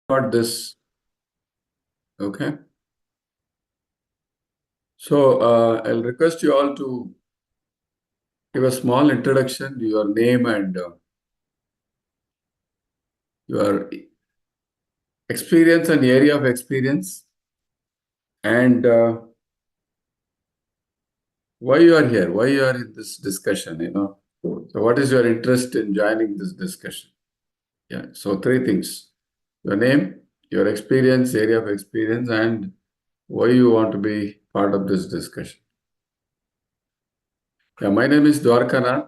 Got this. Okay. So I'll request you all to give a small introduction, your name and your experience and area of experience, and why you are here, why you are in this discussion, So what is your interest in joining this discussion? Yeah, so three things. Your name, your experience, area of experience, and why you want to be part of this discussion. Yeah, my name is Dwarakanath.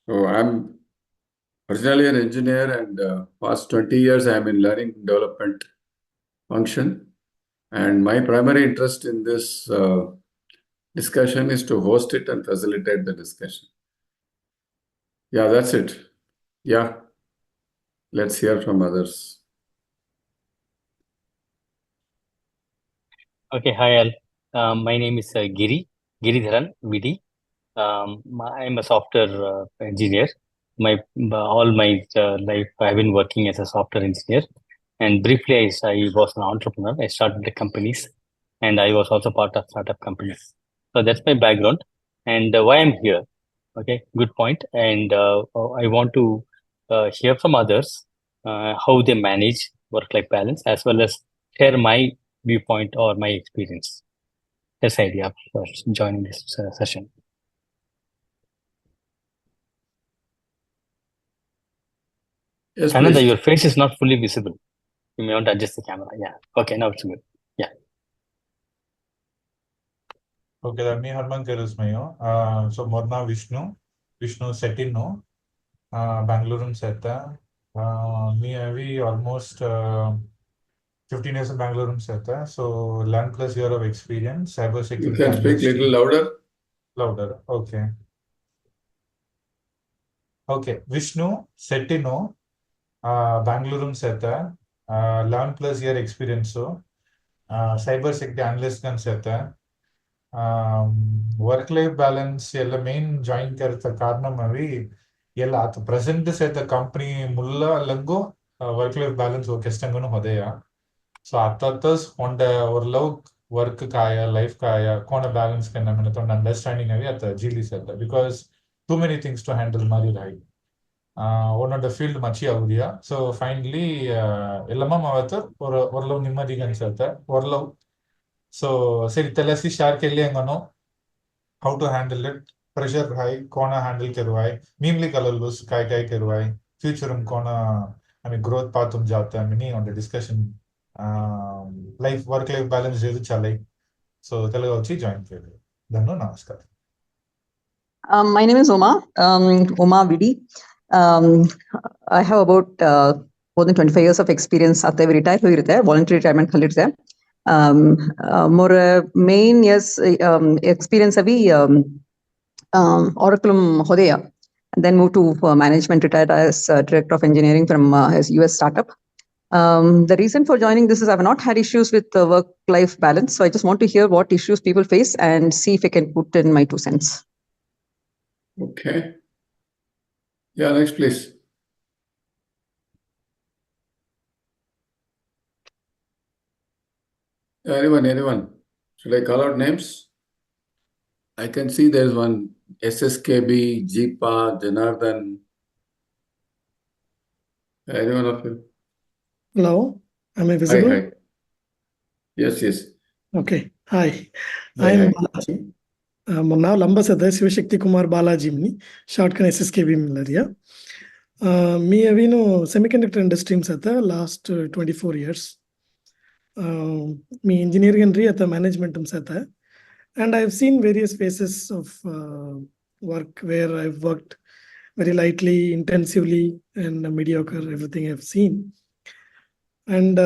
So I'm originally an engineer, and past 20 years I'm in learning development function. And my primary interest in this discussion is to host it and facilitate the discussion. Yeah, that's it. Yeah, let's hear from others. Okay, hi all. My name is Giri Vidi. I'm a software engineer. All my life I've been working as a software engineer. And briefly, I was an entrepreneur. I started the companies, and I was also part of startup companies. So that's my background, and why I'm here. Okay, good point. And I want to hear from others how they manage work-life balance, as well as share my viewpoint or my experience. That's the idea for joining this session. Yes, Ananda, please. your face is not fully visible. You may want to adjust the camera. Yeah. Okay, now it's good. Yeah. Okay, that me Harman Kerusmayo. So Morna Vishnu settin no. Bangalore seta. Me avi almost 15 years in Bangalore seta. So land plus year of experience, cyber security. You can speak little louder. Louder. Okay. Okay. Vishnu settino. Bangalore seta. 11 plus year experience so. Cyber security analyst kan seta. Work-life balance ಎಲ್ಲ main join ಕರೆತ ಕಾರಣ ಅವಿ ಎಲ್ಲ ಆತ present ಸೇತ company ಮುಲ್ಲ ಲಂಗು work life balance ಕೆಷ್ಟಂಗನು ಹೊದೆಯ ಸೊ ಅತ್ತಸ್ ಹೊಂಡ ಲವ್ ವರ್ಕ್ ಕಾಯ ಲೈಫ್ ಕಾಯ ಕೋಣ ಬ್ಯಾಲೆನ್ಸ್ ಕನ್ನ ಮನೆ ತೊಂಡ ಅಂಡರ್ಸ್ಟ್ಯಾಂಡಿಂಗ್ ಅವಿ ಅತ್ತ ಜೀಲಿ ಸೇತ because too many things to handle ಮಾಡಿ ರಾಯ್ ಒನ್ನೊಂದು ಫೀಲ್ಡ್ ಮಚ್ಚಿ ಆಗುದಿಯಾ ಸೊ ಫೈನಲಿ ಎಲ್ಲಮ್ಮ ಮಾವತ್ತು ಒರ್ಲವ್ ನಿಮ್ಮದಿಗೆ ಅನ್ಸತ್ತೆ ಒರ್ಲವ್ ಸೊ ಸರಿ ತಲಸಿ Shah ಕೆಲ್ಲಿ ಹಂಗನು how to handle it, pressure high, kona handle करवाए, मीमली कलर लूस काय करवाए, future kona, I mean growth path जाता है, mini on the discussion, work life balance जेदु चले, so तेलुगु अच्छी join कर ले, धन्नो नमस्कार. My name is Uma Vidi. I have about more than 25 years of experience. At the retired, voluntary retirement, more main yes experience avi Oracle Hodea, and then moved to management, retired as director of engineering from his US startup. The reason for joining this is I've not had issues with work-life balance, so I just want to hear what issues people face and see if I can put in my 2 cents. Okay. Yeah, next please. Anyone? Should I call out names? I can see there's one SSKB, Deepa, Janardhan. Anyone of you? Hello, am I visible? Hi. Yes. Okay, hi. Hi. I'm Balaji. Now lamba sada Shivashakti Kumar Balaji mni shortcut SSKB miladiya. Me avino semiconductor industry sata last 24 years. Me engineering and at the management sata, and I've seen various phases of work where I've worked very lightly, intensively, and mediocre. Everything I've seen. And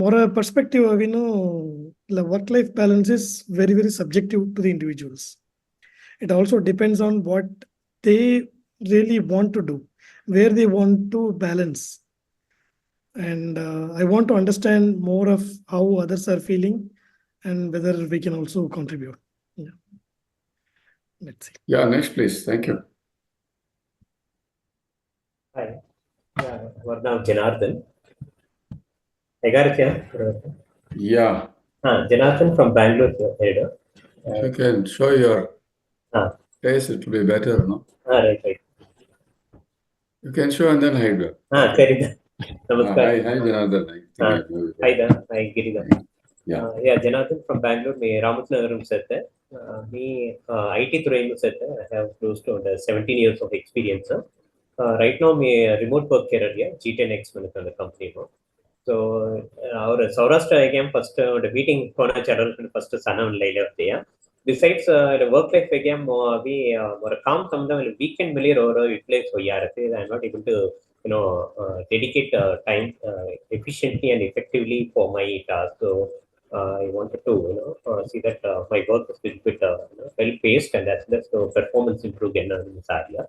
more a perspective of the work-life balance is very, very subjective to the individuals. It also depends on what they really want to do, where they want to balance. And I want to understand more of how others are feeling and whether we can also contribute. Yeah. Let's see. Yeah, next please. Thank you. Hi. Yeah, Now Janardhan. I got it, Yeah. Janardhan from Bangalore here. If you can show your Ah. face, it will be better, no? Right. You can show and then hide. Hi, Janardhan. I think I know you. Hi, Giri. Yeah. Janardhan from Bangalore. Me Ramatnagaram sette. Me IT through sette. I have close to 17 years of experience. Right now, me remote work career. G10X the company. So our Sourashtra again first the meeting Kona channel first Sanam Laila. Besides the work life again we or calm some weekend million or utilize for I'm not able to dedicate time efficiently and effectively for my task. So I wanted to see that my work is a bit well paced and that's the performance improve in this area.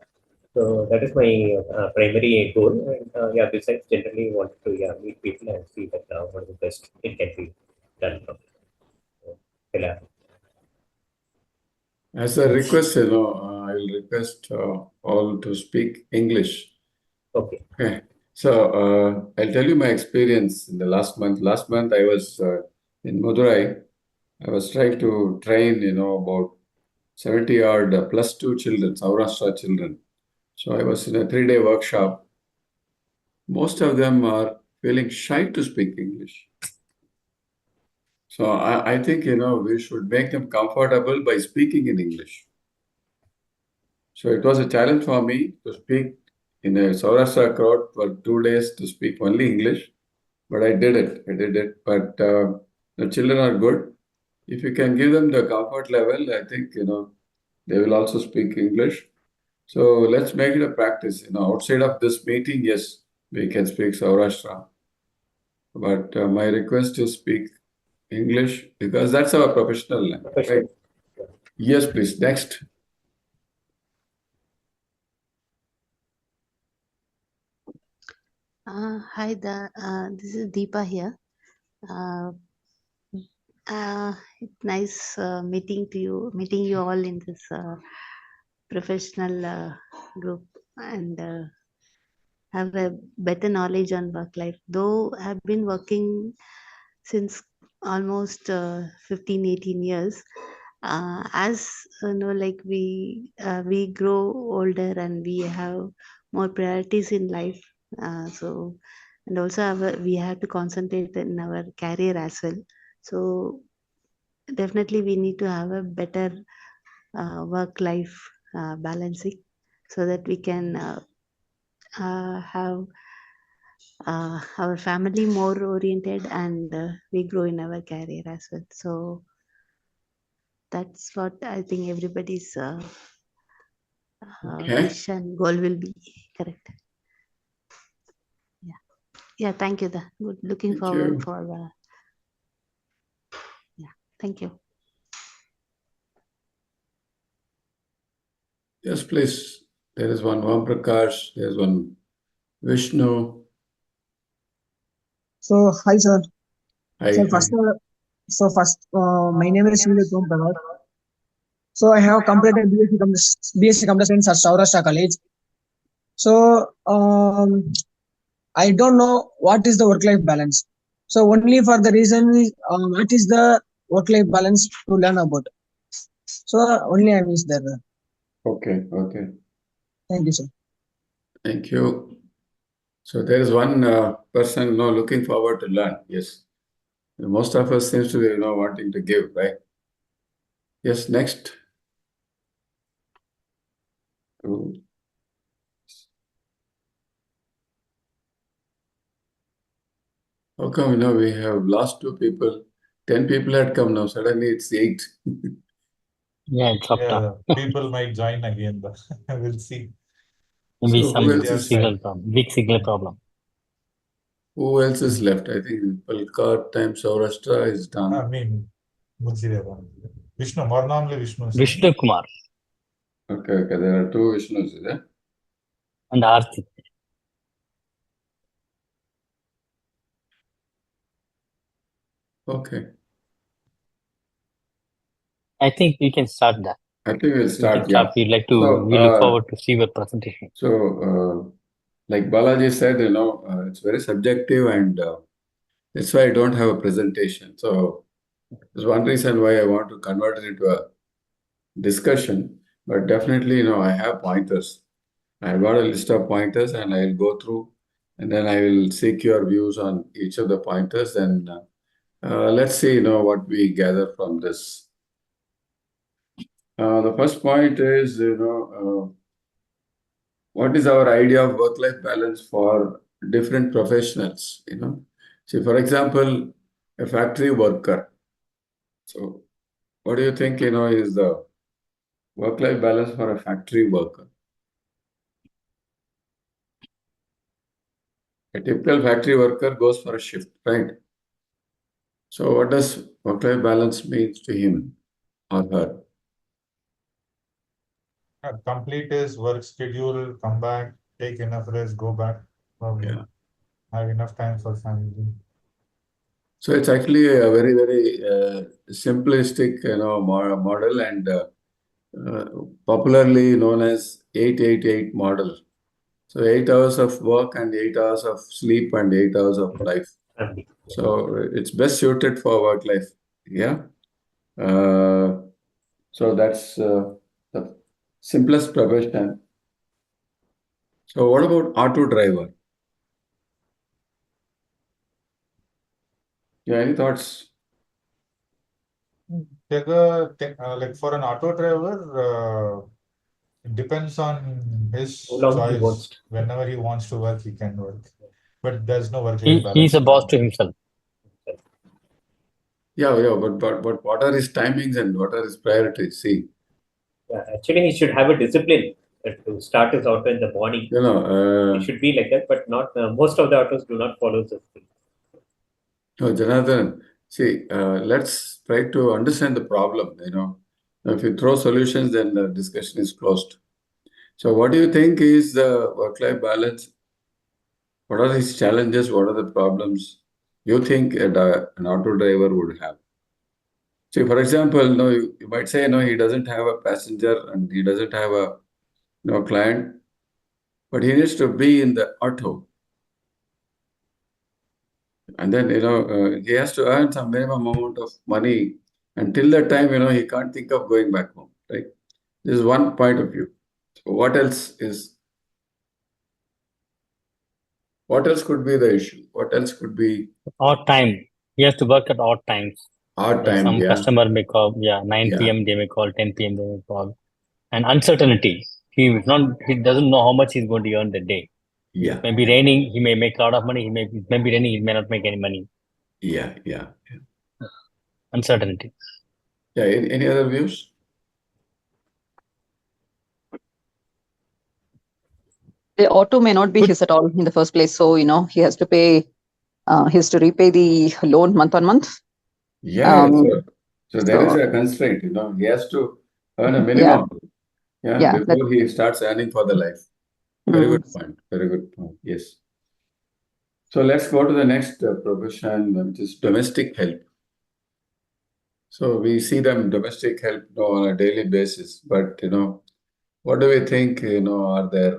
So that is my primary goal. And besides, generally want to meet people and see that what is the best it can be done from. As a request, I will request all to speak English. Okay. So I'll tell you my experience in the last month. Last month I was in Madurai. I was trying to train, about 70 odd +2 children, Sourashtra children. So I was in a 3-day workshop. Most of them are feeling shy to speak English. So I think, we should make them comfortable by speaking in English. So it was a challenge for me to speak in a Sourashtra crowd for 2 days to speak only English. But I did it. But the children are good. If you can give them the comfort level, I think, they will also speak English. So let's make it a practice. Outside of this meeting, yes, we can speak Sourashtra. But my request is speak English because that's our professional language. Right? Yes, please. Next. Hi, this is Deepa here. It's nice meeting you all in this professional group and have a better knowledge on work life. Though I've been working since almost 15, 18 years. As like we grow older and we have more priorities in life. So and also we have to concentrate in our career as well. So definitely we need to have a better work-life balancing so that we can have our family more oriented and we grow in our career as well. So that's what I think everybody's wish and goal will be. Correct. Yeah. Thank you. Good. Looking forward for. Thank you. Yes, please. There is one prakash. There is one Vishnu. So hi sir. Hi. So first, my name is Giri. So I have completed BSc Computer Science at Sourashtra College. So I don't know what is the work-life balance. So only for the reason what is the work-life balance to learn about. So only I wish that. Okay. Thank you, sir. Thank you. So there is one person looking forward to learn. Yes. Most of us seems to be wanting to give, right? Yes, next. How come we have lost 2 people? 10 people had come now. Suddenly it's 8. Yeah, it's up. People might join again. We'll see. Maybe So some who else is big signal problem. Who else is left? I think Palkar times Sourashtra is done. I mean, Vishnu, more normally Vishnu. Vishnu Kumar. Okay. There are 2 Vishnus, is there? And Arti. Okay. I think we can start that. I think we'll start. Yeah. We look forward to see your presentation. So like Balaji said, it's very subjective, and that's why I don't have a presentation. So there's one reason why I want to convert it into a discussion. But definitely, I have pointers. I've got a list of pointers, and I'll go through, and then I will seek your views on each of the pointers, and let's see, what we gather from this. The first point is, what is our idea of work-life balance for different professionals? See, for example, a factory worker. So, what do you think, is the work-life balance for a factory worker? A typical factory worker goes for a shift, right? So, what does work-life balance mean to him or her? Complete his work schedule, come back, take enough rest, go back, probably Yeah. have enough time for family. So it's actually a very, very simplistic, model, and popularly known as 8-8-8 model. So 8 hours of work and 8 hours of sleep and 8 hours of life. So it's best suited for work life. Yeah. So that's the simplest profession. So what about auto driver? Yeah, any thoughts? Like for an auto driver, it depends on his How long he choice. wants to. Whenever he wants to work, he can work. But there's no work-life He's balance. a boss to himself. Yeah, but what are his timings and what are his priorities? See, Yeah, actually, he should have a discipline to start his auto in the morning. It should be like that, but not most of the autos do not follow this thing. no, Janardhan, see, let's try to understand the problem. If you throw solutions, then the discussion is closed. So, what do you think is the work-life balance? What are his challenges? What are the problems you think an auto driver would have? See, for example, you might say, no, he doesn't have a passenger and he doesn't have a client, but he needs to be in the auto. And then, he has to earn some minimum amount of money. Until that time, he can't think of going back home, right? This is one point of view. So what else could be the issue? What else could be Odd time. He has to work at odd times. hard Like time? some Yeah, customer may call, 9 yeah, p.m. they may call, 10 p.m. they may call. And uncertainty. He doesn't know how much he's going to earn the day. yeah, It may be raining, he may make a lot of money. It may be raining, he may not make any money. yeah. Uncertainty. Yeah, any other views? The auto may not be his at all in the first place. So, he has to pay, he has to repay the loan month on month. Yeah, Um, so there is so- a constraint, he has to earn a Yeah. minimum, Yeah, before he starts earning for the life. Very good point. Very good point. Yes. So let's go to the next profession, which is domestic help. So we see them domestic help on a daily basis, but what do we think are their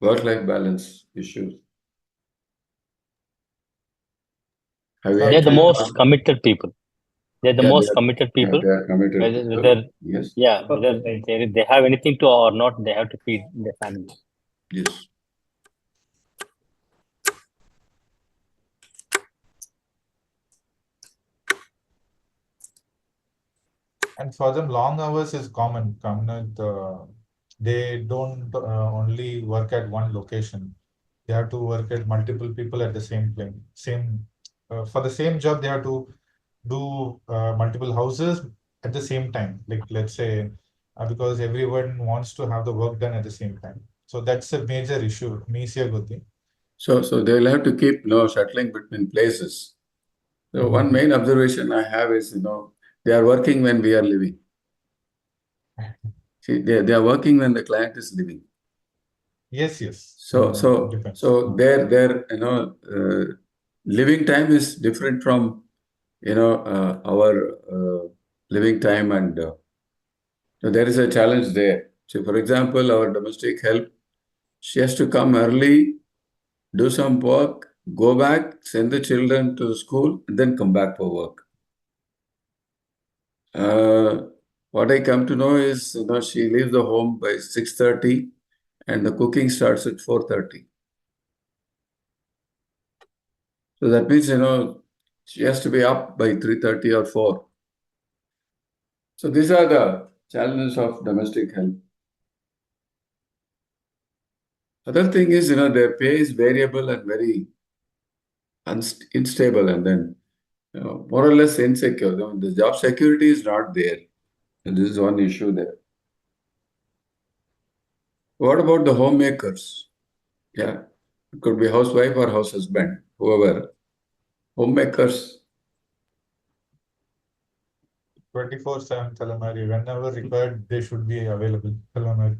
work-life balance issues? Have we They're the actually most thought- committed people. They're the Yeah, most they are- committed people. They are committed Whether, people. Yes. whether they have anything to or not, they have to feed their family. Yes. And for them, long hours is common. They don't only work at one location. They have to work at multiple people at the same plane. For the same job, they have to do multiple houses at the same time. Like let's say, because everyone wants to have the work done at the same time. So that's a major issue. So they'll have to keep shuttling between places. So one main observation I have is they are working when we are living. See, they are working when the client is living. Yes. So their living time is different from our living time, and so there is a challenge there. So for example, our domestic help She has to come early, do some work, go back, send the children to school, and then come back for work. What I come to know is, she leaves the home by 6:30 and the cooking starts at 4:30. So that means, she has to be up by 3:30 or 4. So these are the challenges of domestic help. Other thing is, their pay is variable and very unstable, and then, more or less insecure. The job security is not there. And this is one issue there. What about the homemakers? Yeah, it could be housewife or house husband, whoever. Homemakers. 24/7 telemari. Whenever required, they should be available. Telemari.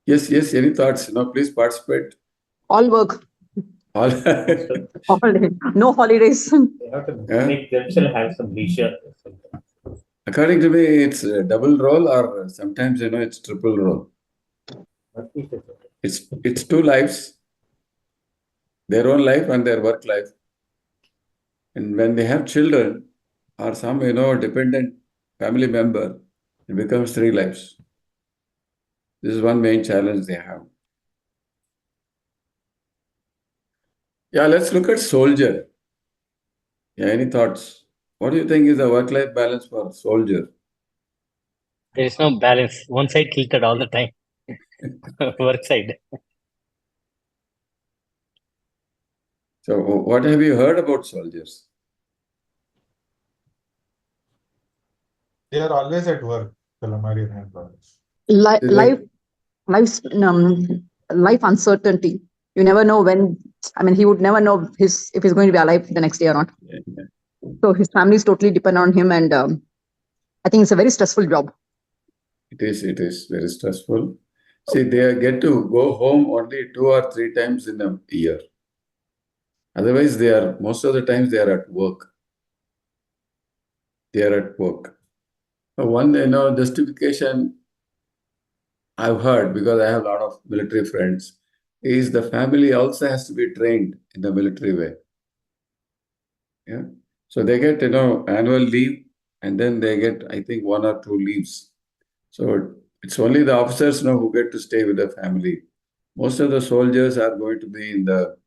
Yes. Any thoughts? Please participate. All work, All. all day, no holidays. They have to make themselves have some leisure. According to me, it's a double role, or sometimes, it's triple role. It's two lives, their own life and their work life. And when they have children or some, dependent family member, it becomes three lives. This is one main challenge they have. Yeah, let's look at soldier. Yeah, any thoughts? What do you think is the work-life balance for soldier? There is no balance. One side tilted all the time. Work side. So what have you heard about soldiers? They are always at work. Telemari and brothers. Life uncertainty. You never know when. I mean, he would never know if he's going to be alive the next day or not. Yeah. So his family is totally dependent on him, and I think it's a very stressful job. It is very stressful. See, they get to go home only 2 or 3 times in a year. Otherwise, most of the times they are at work. One, justification I've heard, because I have a lot of military friends, is the family also has to be trained in the military way. Yeah. So they get, annual leave, and then they get, I think, 1 or 2 leaves. So it's only the officers who get to stay with the family. Most of the soldiers are going to be in the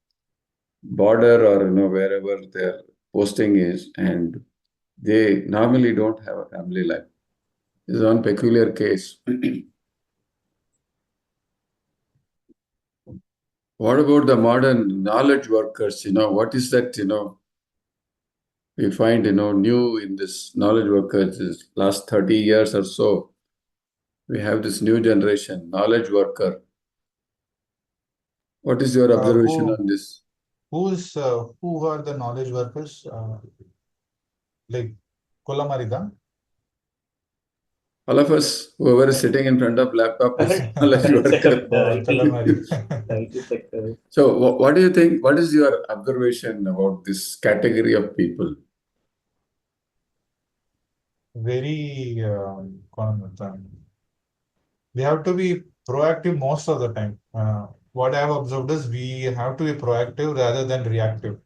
border or wherever their posting is, and they normally don't have a family life. This is one peculiar case. What about the modern knowledge workers? What is that, we find, new in this knowledge workers is last 30 years or so. We have this new generation, knowledge worker. What is your observation on this? Who are the knowledge workers? Like Kolamarida? All of us, whoever is sitting in front of laptop is knowledge worker. So what do you think? What is your observation about this category of people? Very we have to be proactive most of the time. What I have observed is we have to be proactive rather than reactive,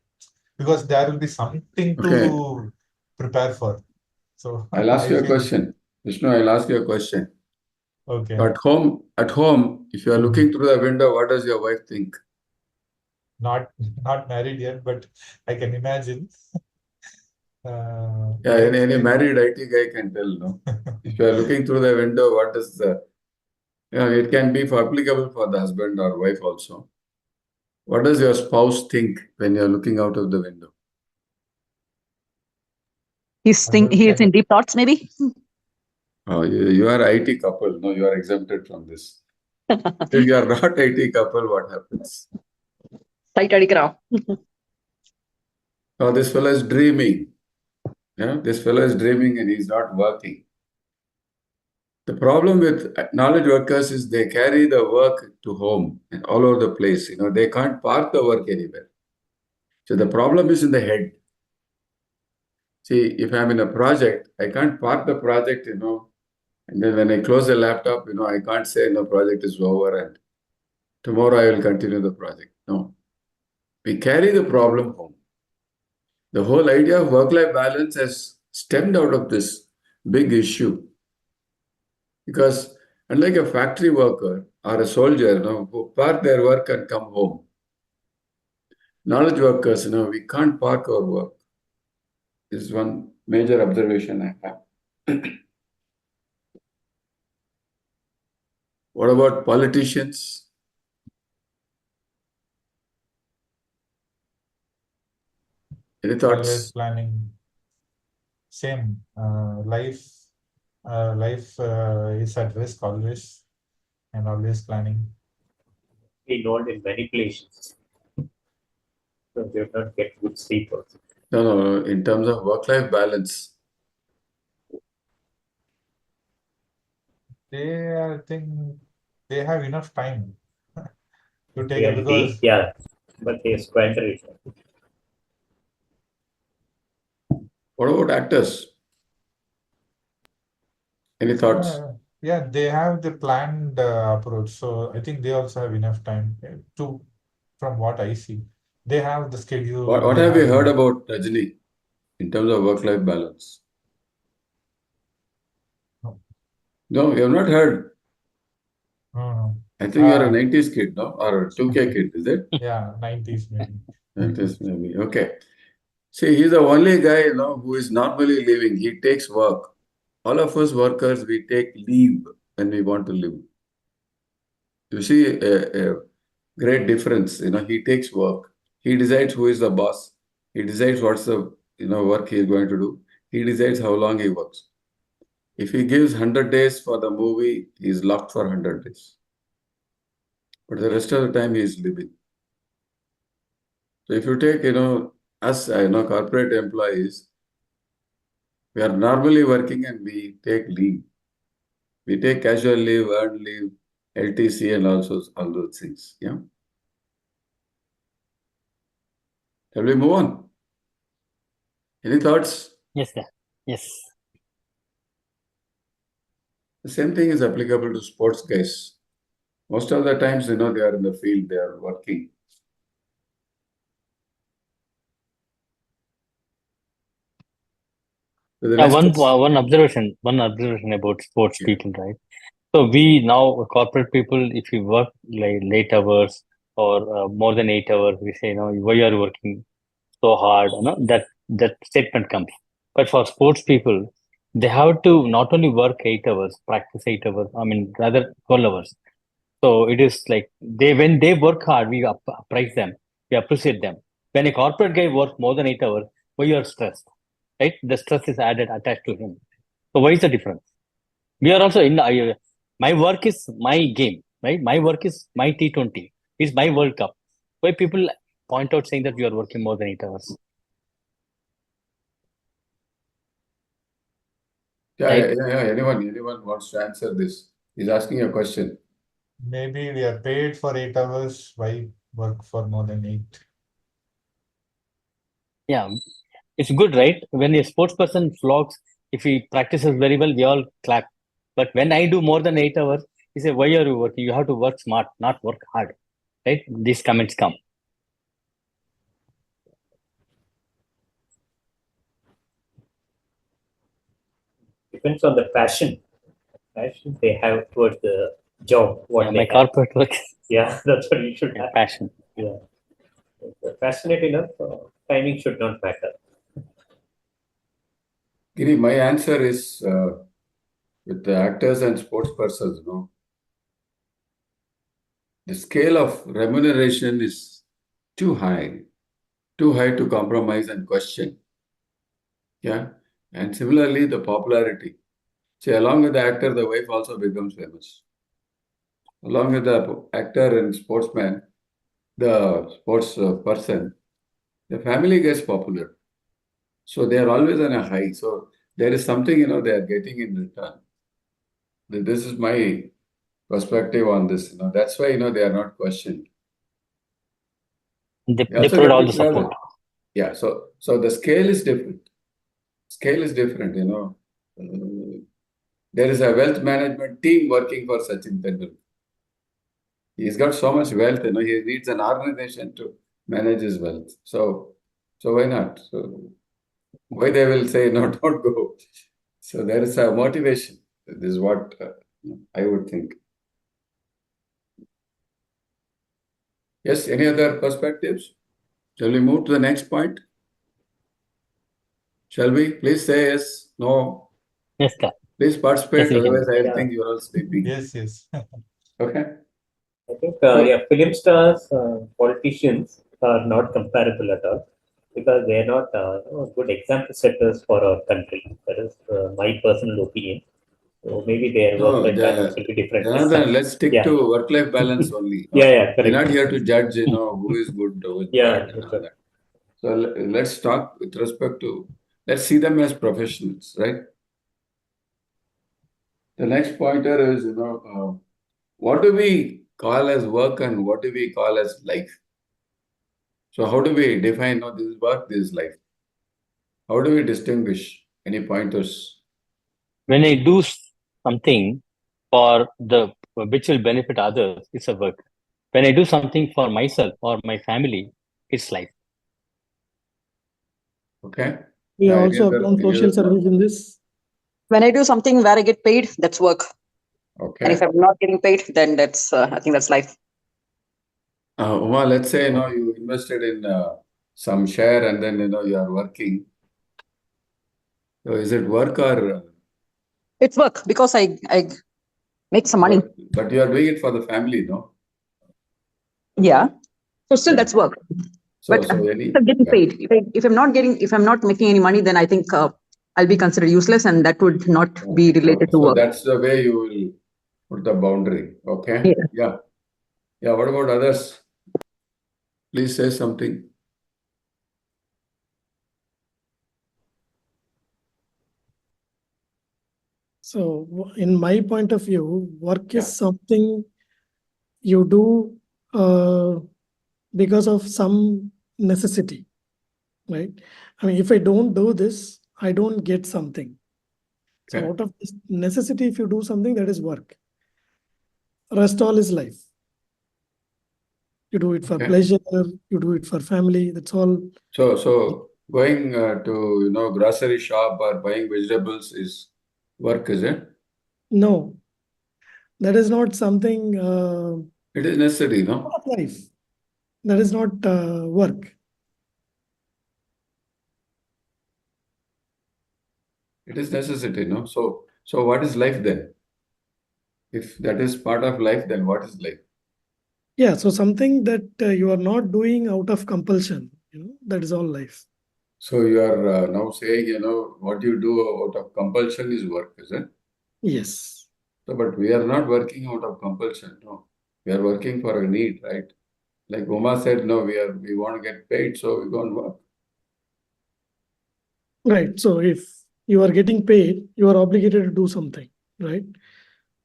because there will be something to prepare for. So I'll ask you a question. Vishnu, I'll ask you a question. Okay. At home, if you are looking through the window, what does your wife think? Not married yet, but I can imagine. Any married IT guy can tell, no? If you are looking through the window, what is it can be applicable for the husband or wife also. What does your spouse think when you are looking out of the window? He is in deep thoughts, maybe. Oh, you are IT couple. No, you are exempted from this. If you are not IT couple, what happens? Oh, this fellow is dreaming. This fellow is dreaming and he's not working. The problem with knowledge workers is they carry the work to home and all over the place. They can't park the work anywhere. So the problem is in the head. See, if I'm in a project, I can't park the project, And then when I close the laptop, I can't say no, project is over and tomorrow I will continue the project. No. We carry the problem home. The whole idea of work-life balance has stemmed out of this big issue. Because unlike a factory worker or a soldier, who park their work and come home, knowledge workers, we can't park our work. This is one major observation I have. What about politicians? Any Always thoughts? planning. Same. Life is at risk always, and always planning. Involved in manipulations. So they will not get good sleep also. No. In terms of work-life balance, I think they have enough time to take it Reality, because yeah, but they squander it. what about actors? Any thoughts? yeah, they have the planned approach. So I think they also have enough time to, from what I see, they have the schedule. What they have you have heard the- about Rajini in terms of work-life balance? No. No, you have not heard. No. I think you're a 90s kid, no? Or a 2K kid, is it? Yeah, 90s maybe. 90s maybe. Okay. See, he's the only guy, who is normally living. He takes work. All of us workers, we take leave when we want to live. You see a great difference. He takes work. He decides who is the boss. He decides what's the work he is going to do. He decides how long he works. If he gives 100 days for the movie, he is locked for 100 days. But the rest of the time he is living. So if you take, us, corporate employees, we are normally working and we take leave. We take casual leave, earned leave, LTC and also all those things. Yeah. Shall we move on? Any thoughts? Yes, sir. Yes. The same thing is applicable to sports guys. Most of the times, they are in the field, they are working. One observation about sports people, right? So we now corporate people, if you work like late hours or more than 8 hours, we say, why are you working so hard? That statement comes. But for sports people, they have to not only work 8 hours, practice 8 hours. I mean, rather 12 hours. So it is like when they work hard, we praise them, we appreciate them. When a corporate guy works more than 8 hours, why you are stressed, right? The stress is attached to him. So what is the difference? We are also my work is my game, right? My work is my T20, is my World Cup. Why people point out saying that you are working more than 8 hours? Yeah, Right. anyone wants to answer this? He's asking a question. Maybe we are paid for 8 hours. Why work for more than 8? Yeah, it's good, right? When a sports person vlogs, if he practices very well, we all clap. But when I do more than 8 hours, he say, why are you working? You have to work smart, not work hard. Right? These comments come. Depends on the passion they have towards the job. What Yeah, they my have. corporate work. Yeah, that's what you should have. Passion. Yeah. If you're passionate enough, timing should not matter. Giri, my answer is with the actors and sports persons, the scale of remuneration is too high to compromise and question. Yeah. And similarly, the popularity. See, along with the actor, the wife also becomes famous. Along with the actor and sportsman, the sports person, the family gets popular. So they are always on a high. So there is something, they are getting in return. This is my perspective on this. That's why, they are not questioned. They also provide get all to the travel. support. Yeah. So the scale is different. Scale is different, there is a wealth management team working for Sachin Tendulkar. He's got so much wealth, he needs an organization to manage his wealth. So why not? So why they will say, no, don't go. So there is a motivation. This is what I would think. Yes, any other perspectives? Shall we move to the next point? Shall we? Please say yes, no. Yes, sir. Please participate, Yes, we can. otherwise I Yeah. think you're all sleeping. Yes. Okay. I think, film stars, politicians are not comparable at all because they are not good example setters for our country. That is my personal opinion. So maybe their work-life balance will be different. Janardhan, let's stick Yeah. to work-life balance only. Yeah, We're correct. not here to judge, who is good, who is Yeah, bad, and all sure. that. So let's talk with respect to, let's see them as professionals, right? The next pointer is, what do we call as work and what do we call as life? So how do we define, this is work, this is life? How do we distinguish? Any pointers? When I do something for which will benefit others, it's a work. When I do something for myself or my family, it's life. Okay. We Yeah, also any apply other- social service in this. When I do something where I get paid, that's work. Okay. And if I'm not getting paid, then that's, I think that's life. Uma, let's say, you invested in some share and then, you are working. So is it work or? It's work because I make some money. But you are doing it for the family, no? Yeah. So still Yeah. that's work. So But any, if I'm getting yeah. paid, if I'm not making any money, then I think I'll be considered useless and that would not be related to So work. that's the way you will put the boundary. Okay. Yeah. Yeah. What about others? Please say something. So in my point of view, work is something you do because of some necessity, right? I mean, if I don't do this, I don't get something. So Okay. out of this necessity, if you do something, that is work. Rest all is life. You do it for pleasure, you do it for family, that's all. So going to, grocery shop or buying vegetables is work, is it? No, that is not something It is necessary, no? of life. That is not work. It is necessity, no? So what is life then? If that is part of life, then what is life? Yeah, so something that you are not doing out of compulsion, that is all life. So you are now saying, what you do out of compulsion is work, is it? Yes. So, but we are not working out of compulsion, no. We are working for a need, right? Like Uma said, no, we want to get paid, so we go and work. Right. So if you are getting paid, you are obligated to do something, right?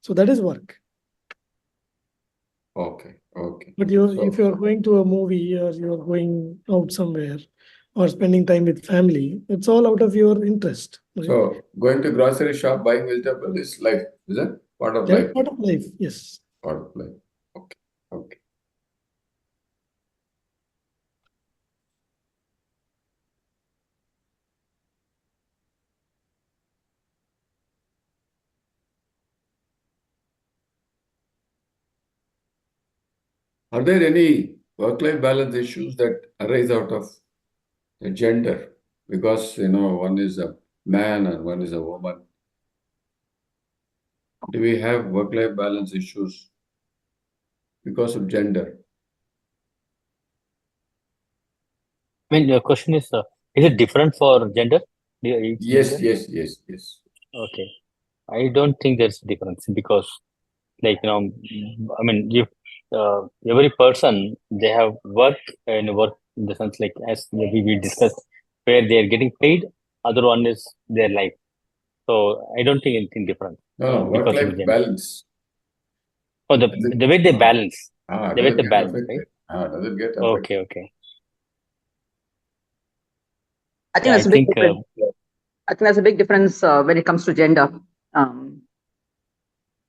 So that is work. Okay. But if you are going to a movie or you are going out somewhere or spending time with family, it's all out of your interest. Right? So going to grocery shop, buying vegetable is life, is it? Part of life. Part of life, yes. Part of life. Okay. Are there any work-life balance issues that arise out of the gender? Because, one is a man and one is a woman. Do we have work-life balance issues because of gender? I mean, the question is it different for gender? Yes. Okay. I don't think there's a difference because, I mean, if every person, they have work in the sense, like as we discussed, where they are getting paid, other one is their life. So I don't think anything different. No, work-life balance. Oh, the way they balance. The way they balance, right? Doesn't get affected. Okay. I think that's a big difference. I think that's a big difference when it comes to gender.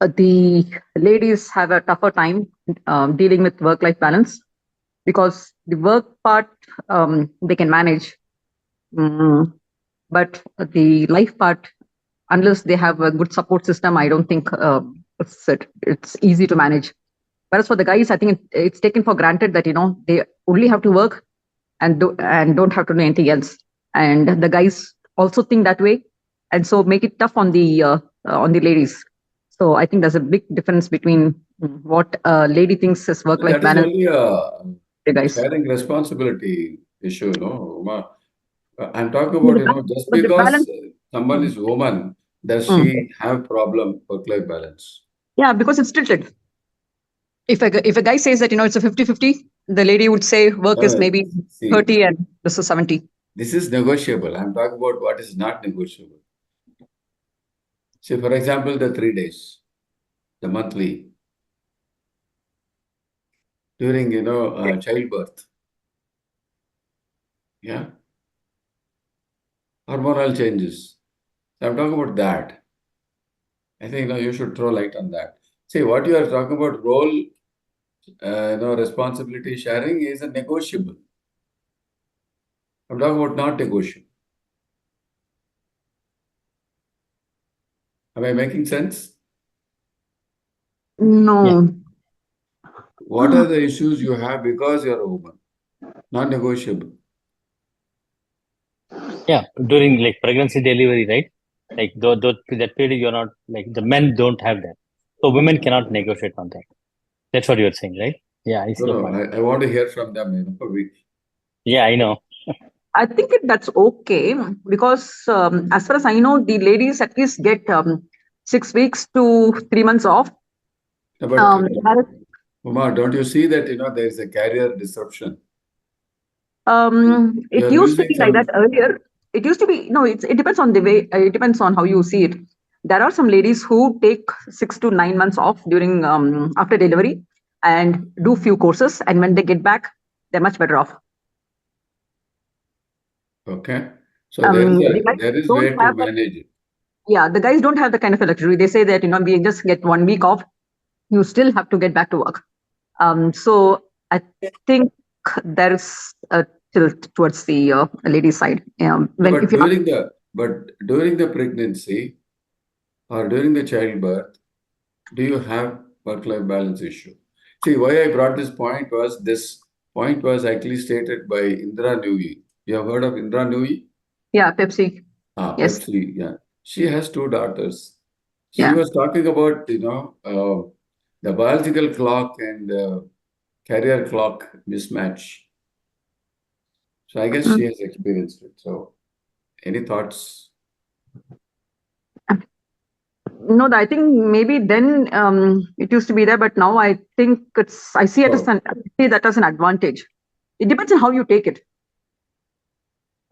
the ladies have a tougher time dealing with work-life balance because the work part they can manage, but the life part, unless they have a good support system, I don't think it's easy to manage. Whereas for the guys, I think it's taken for granted that they only have to work and don't have to do anything else. And the guys also think that way, and so make it tough on the ladies. So I think there's a big difference between what a lady thinks is work-life That is balance. only The guys. sharing responsibility issue, no, Uma. I'm talking about, just But the because balance- someone is woman, does she have problem work-life balance? Yeah, because it's tilted. If a guy says that it's a 50-50, the lady would say work is maybe See, 30 and this is 70. this is negotiable. I'm talking about what is not negotiable. See, for example, the 3 days, the monthly, during childbirth. Yeah. Hormonal changes. So I'm talking about that. I think you should throw light on that. See, what you are talking about role, responsibility sharing is a negotiable. I'm talking about not negotiable. Am I making sense? No. What are the issues you have because you're a woman? Not negotiable. Yeah, during like pregnancy, delivery, right? Like that period, you're not like the men don't have that, so women cannot negotiate on that. That's what you're saying, right? Yeah, I see your No, point. I want to hear from them. Yeah, I know. I think that's okay because as far as I know, the ladies at least get 6 weeks to 3 months off. But Uma, don't you see that there is a career disruption? It used to be like that earlier. It used to be, no, it depends on the way, it depends on how you see it. There are some ladies who take 6 to 9 months off during after delivery and do few courses, and when they get back, they're much better off. Okay. So there is way to manage it. Yeah, the guys don't have the kind of a luxury. They say that, we just get 1 week off. You still have to get back to work. So I think there is a tilt towards the ladies' side. But during the pregnancy or during the childbirth, do you have work-life balance issue? See, why I brought this point was actually stated by Indra Nooyi. You have heard of Indra Nooyi? Yeah, Pepsi. Yes. Pepsi, yeah. She has 2 daughters. She Yeah. was talking about, the biological clock and career clock mismatch. So I guess she has experienced it. So any thoughts? No, I think maybe then it used to be there, but now I think I see it as an advantage. It depends on how you take it.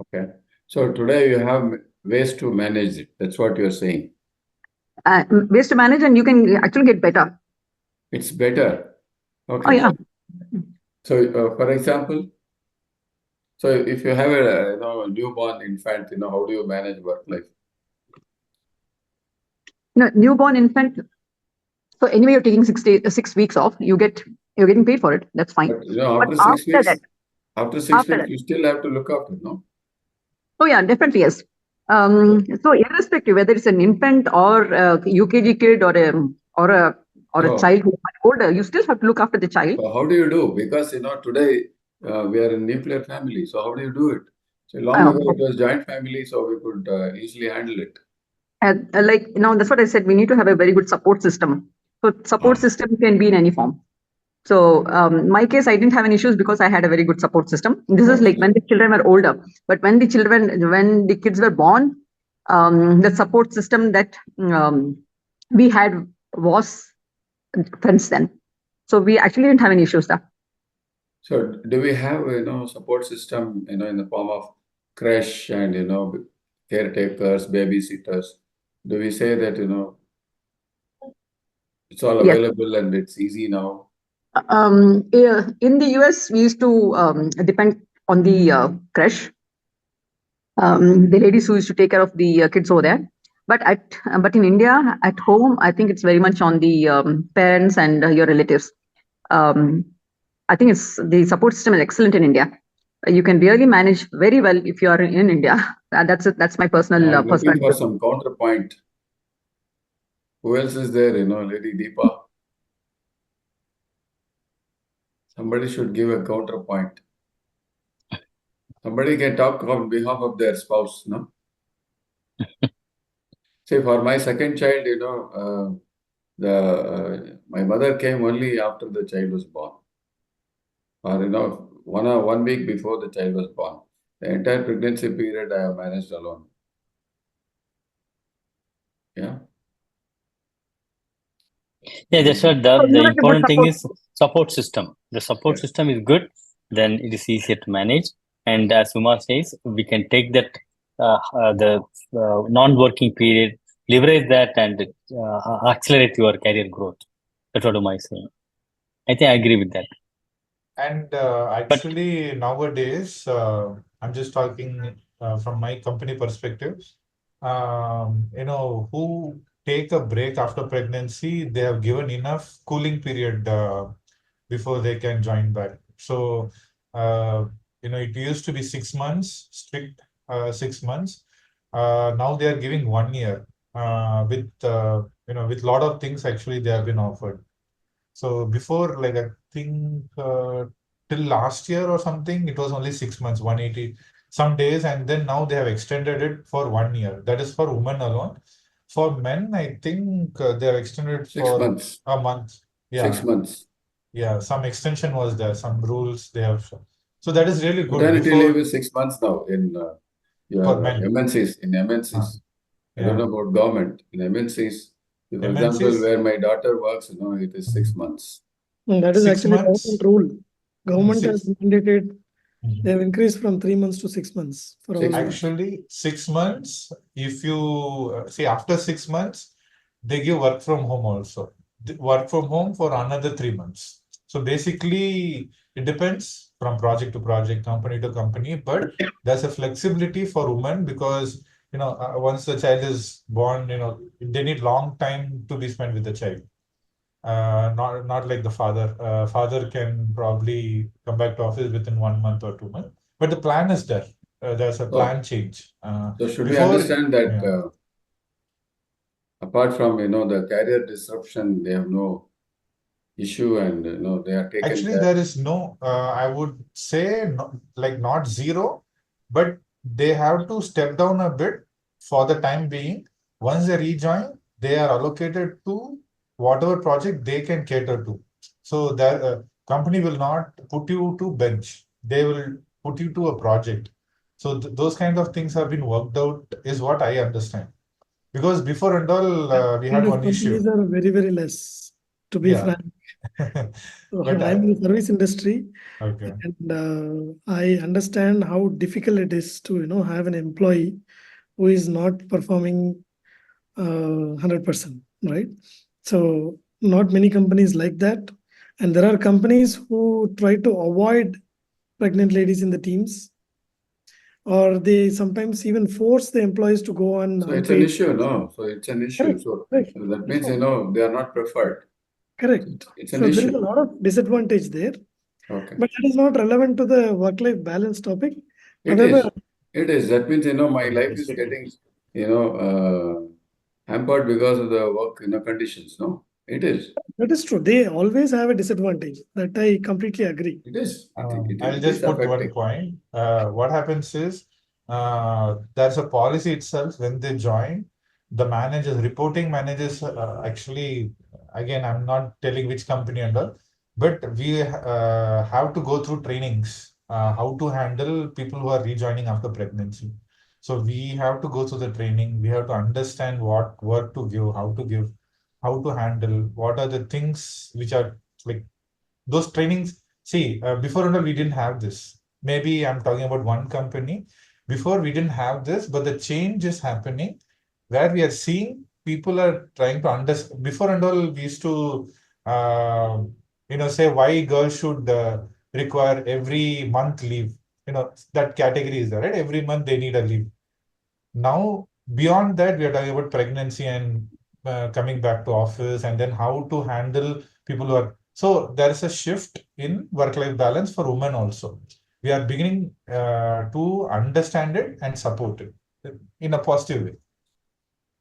Okay. So today you have ways to manage it. That's what you're saying. Ways to manage, and you can actually get better. It's better. Okay. Oh, yeah. So, for example, so if you have a newborn infant, how do you manage work life? Newborn infant. So anyway, you're taking 6 weeks off. You're getting paid for it. That's fine. But after 6 weeks, you still have to look after, no? Oh yeah, definitely yes. So irrespective whether it's an infant or a UKG kid or a child who's much older, you still have to look after the child. So how do you do? Because today we are a nuclear family. So how do you do it? So long ago it was joint family, so we could easily handle it. That's what I said. We need to have a very good support system. So support system can be in any form. So my case, I didn't have any issues because I had a very good support system. This is like when the children were older, but when the kids were born, the support system that we had was friends then. So we actually didn't have any issues there. So do we have support system in the form of creche and caretakers, babysitters? Do we say that it's all available and it's easy now? In the US, we used to depend on the creche. The ladies who used to take care of the kids over there. But in India, at home, I think it's very much on the parents and your relatives. I think it's the support system is excellent in India. You can really manage very well if you are in India. That's my personal I'm looking for perspective. some counterpoint. Who else is there? Lady Deepa. Somebody should give a counterpoint. Somebody can talk on behalf of their spouse, no? Say, for my second child, my mother came only after the child was born, or 1 week before the child was born. The entire pregnancy period I have managed alone. Yeah. Yeah, that's what the important thing is support system. The support system is good, then it is easier to manage. And as Uma says, we can take that the non-working period, leverage that, and accelerate your career growth. That's what Uma is saying. I think I agree with that. And actually, nowadays, I'm just talking from my company perspective. Who take a break after pregnancy, they have given enough cooling period before they can join back. So, it used to be 6 months, strict 6 months. Now they are giving 1 year with a lot of things actually they have been offered. So before, like I think till last year or something, it was only 6 months, 180 some days, and then now they have extended it for 1 year. That is for women alone. For men, I think they have extended it 6 for months. a month. Yeah. 6 months. Yeah, some extension was there, some rules they have. So that is really good. Maternity Before, leave is 6 months now in your for men. MNCs. In MNCs. I don't know about government. In MNCs, for example, MNCs? where my daughter works, it is 6 months. That is 6 actually months? government rule. Government has mandated, Mhm. they have increased from 3 months to 6 months for all. 6 months. Actually, 6 months, if you see after 6 months, they give work from home also. Work from home for another 3 months. So basically, it depends from project to project, company to company, but there's a flexibility for women because, once the child is born, they need long time to be spent with the child. Not like the father. Father can probably come back to office within 1 month or 2 months. But the plan is there. There's a plan change. So should we Before- understand that yeah. apart from the career disruption, they have no issue and they are taken Actually, care. there is no, I would say, not zero, but they have to step down a bit for the time being. Once they rejoin, they are allocated to whatever project they can cater to. So the company will not put you to bench. They will put you to a project. So those kind of things have been worked out, is what I understand. Because before and all, we had one issue. Companies are very, very less, to be Yeah. frank. But I'm in the service industry, okay. and I understand how difficult it is to have an employee who is not performing 100%, right? So not many companies like that, and there are companies who try to avoid pregnant ladies in the teams, or they sometimes even force the employees to go on So it's an unpaid. issue, no? So it's an issue. Correct, So correct. that means they are not preferred. Correct. It's an So there is issue. a lot of disadvantage there. Okay. But that is not relevant to the work-life balance topic. It However, is. It is. That means my life is getting hampered because of the work conditions. No, it is. that is true. They always have a disadvantage. That I completely agree. It is. I'll It just is put one affecting. point. What happens is there's a policy itself when they join. The managers, reporting managers, actually, again, I'm not telling which company and all, but we have to go through trainings, how to handle people who are rejoining after pregnancy. So we have to go through the training. We have to understand what work to give, how to handle, what are the things which are like those trainings. See, before and all, we didn't have this. Maybe I'm talking about one company. Before we didn't have this, but the change is happening where we are seeing people are trying to understand. Before and all, we used to, say why girls should require every month leave. That category is there, right? Every month they need a leave. Now beyond that, we are talking about pregnancy and coming back to office, and then how to handle people who are. So there is a shift in work-life balance for women also. We are beginning to understand it and support it in a positive way.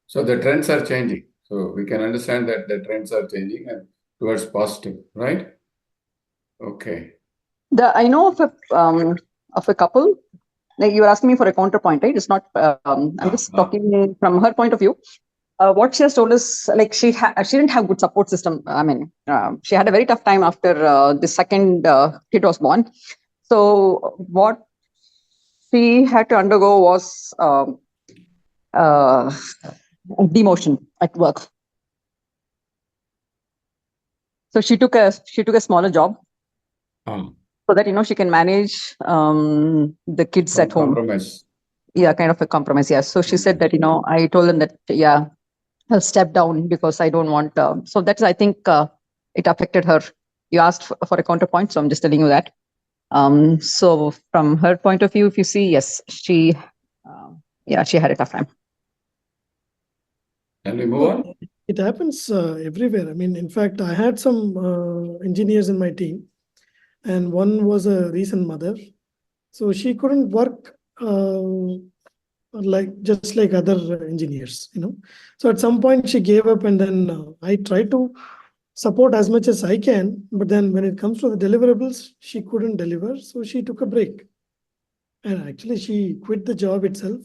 So the trends are changing. So we can understand that the trends are changing and towards positive, right? Okay. I know of a couple. Like you were asking me for a counterpoint, right? It's not. I'm just talking from her point of view. What she has told us, like she didn't have good support system. I mean, she had a very tough time after the second kid was born. So what she had to undergo was demotion at work. So she took a smaller job so that she can manage the kids at home. Compromise. Yeah, kind of a compromise. Yeah. So she said that I told them that I'll step down because I don't want. So that's, I think, it affected her. You asked for a counterpoint, so I'm just telling you that. So from her point of view, if you see, yes, she had a tough time. Can we move on? It happens everywhere. I mean, in fact, I had some engineers in my team, and one was a recent mother, so she couldn't work just like other engineers. So at some point she gave up, and then I tried to support as much as I can, but then when it comes to the deliverables, she couldn't deliver, so she took a break, and actually she quit the job itself.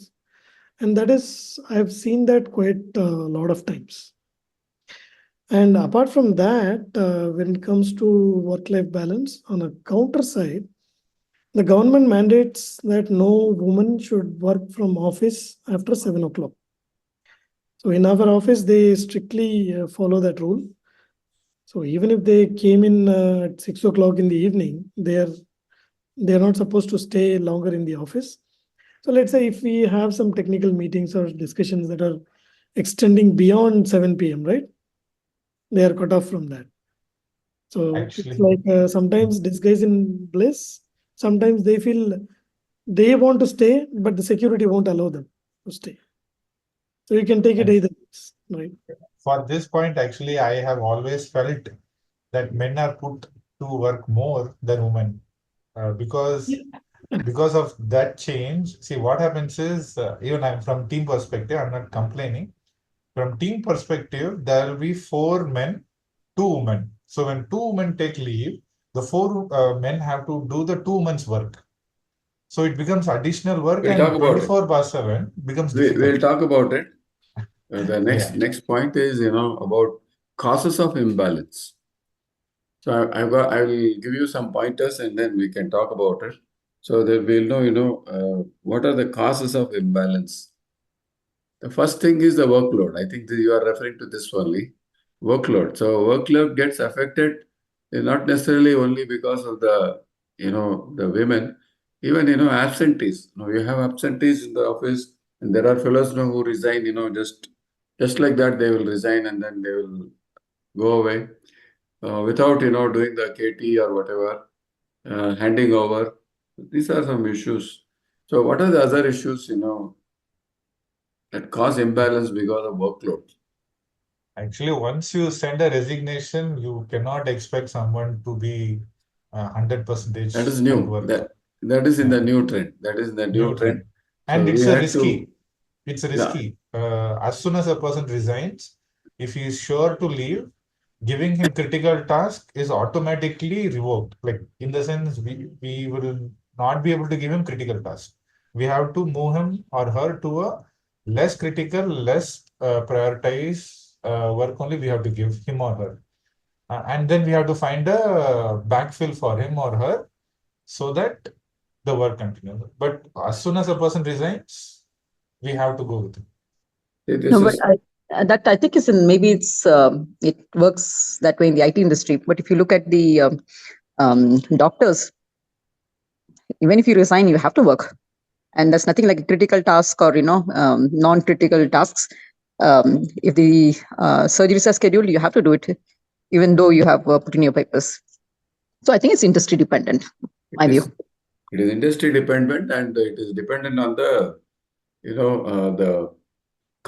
And that is, I've seen that quite a lot of times. And apart from that, when it comes to work-life balance, on a counter side, the government mandates that no woman should work from office after 7 o'clock. So in our office, they strictly follow that rule. So even if they came in at 6 o'clock in the evening, they're not supposed to stay longer in the office. So let's say if we have some technical meetings or discussions that are extending beyond 7 p.m., right? They are cut off from that. So Actually, it's like sometimes disguise in bliss. Sometimes they feel they want to stay, but the security won't allow them to stay. So you can take it either way, right? For this point, actually, I have always felt that men are put to work more than women because of that change. See, what happens is, even I'm from team perspective, I'm not complaining. From team perspective, there will be 4 men, 2 women. So when 2 women take leave, the 4 men have to do the 2 months work. So it becomes additional work, We'll and 24/7 becomes difficult. We'll talk about it. The next point is, about causes of imbalance. So I will give you some pointers and then we can talk about it. So that we'll know, what are the causes of imbalance. The first thing is the workload. I think you are referring to this only. Workload. So workload gets affected not necessarily only because of the women, even, absentees. You have absentees in the office and there are fellows who resign, just like that, they will resign and then they will go away without, doing the KT or whatever, handing over. These are some issues. So what are the other issues, that cause imbalance because of workload? Actually, once you send a resignation, you cannot expect someone to be 100%. That is new. That is in the new trend. That is the new trend. And So it's we a had risky. to- It's risky. As soon as a person resigns, if he is sure to leave, giving him critical task is automatically revoked. Like, in the sense, we will not be able to give him critical task. We have to move him or her to a less critical, less prioritize work only we have to give him or her. And then we have to find a backfill for him or her so that the work continues. But as soon as a person resigns, we have to go with it. No, but that I think is maybe it works that way in the IT industry. But if you look at the doctors, even if you resign, you have to work, and there's nothing like a critical task or non-critical tasks. If the surgeries are scheduled, you have to do it, even though you have put in your papers. So I think it's industry dependent. My view. It is industry dependent, and it is dependent on the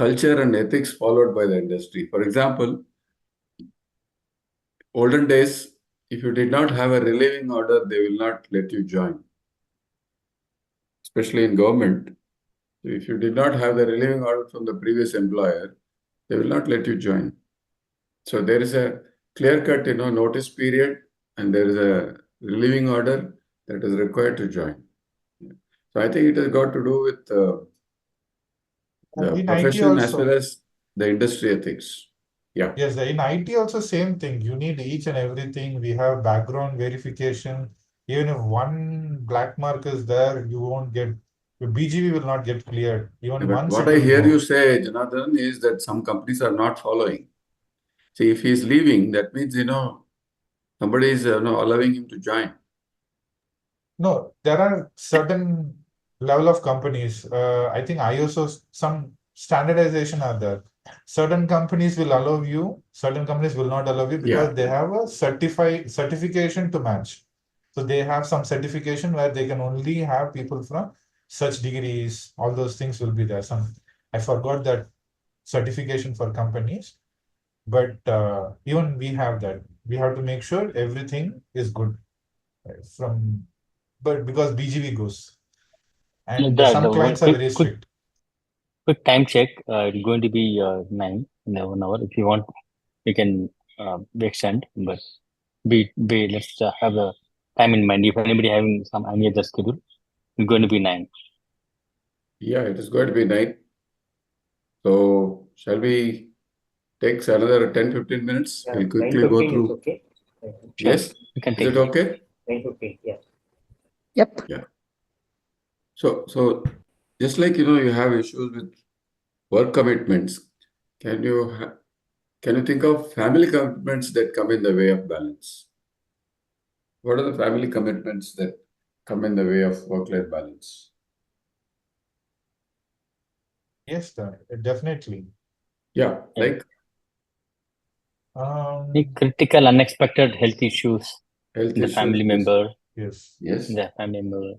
culture and ethics followed by the industry. For example, olden days, if you did not have a relieving order, they will not let you join, especially in government. So if you did not have the relieving order from the previous employer, they will not let you join. So there is a clear-cut, notice period, and there is a relieving order that is required to join. So I think it has got to do with the In IT profession as also. well as the industry ethics. Yeah. Yes, in IT also same thing. You need each and everything. We have background verification. Even if one black mark is there, you won't get, your BGV will not get cleared. Even But once what it I will hear go. you say, Janardhan, is that some companies are not following. See, if he is leaving, that means, somebody is allowing him to join. No, there are certain level of companies. I think ISO, some standardization are there. Certain companies will allow you, certain companies will not allow you because Yeah. they have a certification to match. So they have some certification where they can only have people from such degrees, all those things will be there. I forgot that certification for companies, but even we have that. We have to make sure everything is good but because BGV goes. And some clients are very strict. Quick time check. It's going to be 9 in 1 hour. If you want, we can extend, but let's have a time in mind. If anybody having any other schedule, it's going to be 9. Yeah, it is going to be 9. So shall we take another 10-15 minutes? Yeah, We'll quickly go 9:15 through. is okay. Yes? We can Is take it okay? 9:15, yeah. Yep. Yeah. So just like, you have issues with work commitments, can you think of family commitments that come in the way of balance? What are the family commitments that come in the way of work-life balance? Yes, definitely. Yeah, like The critical, unexpected health issues. health The issues. family member. Yes. The family member.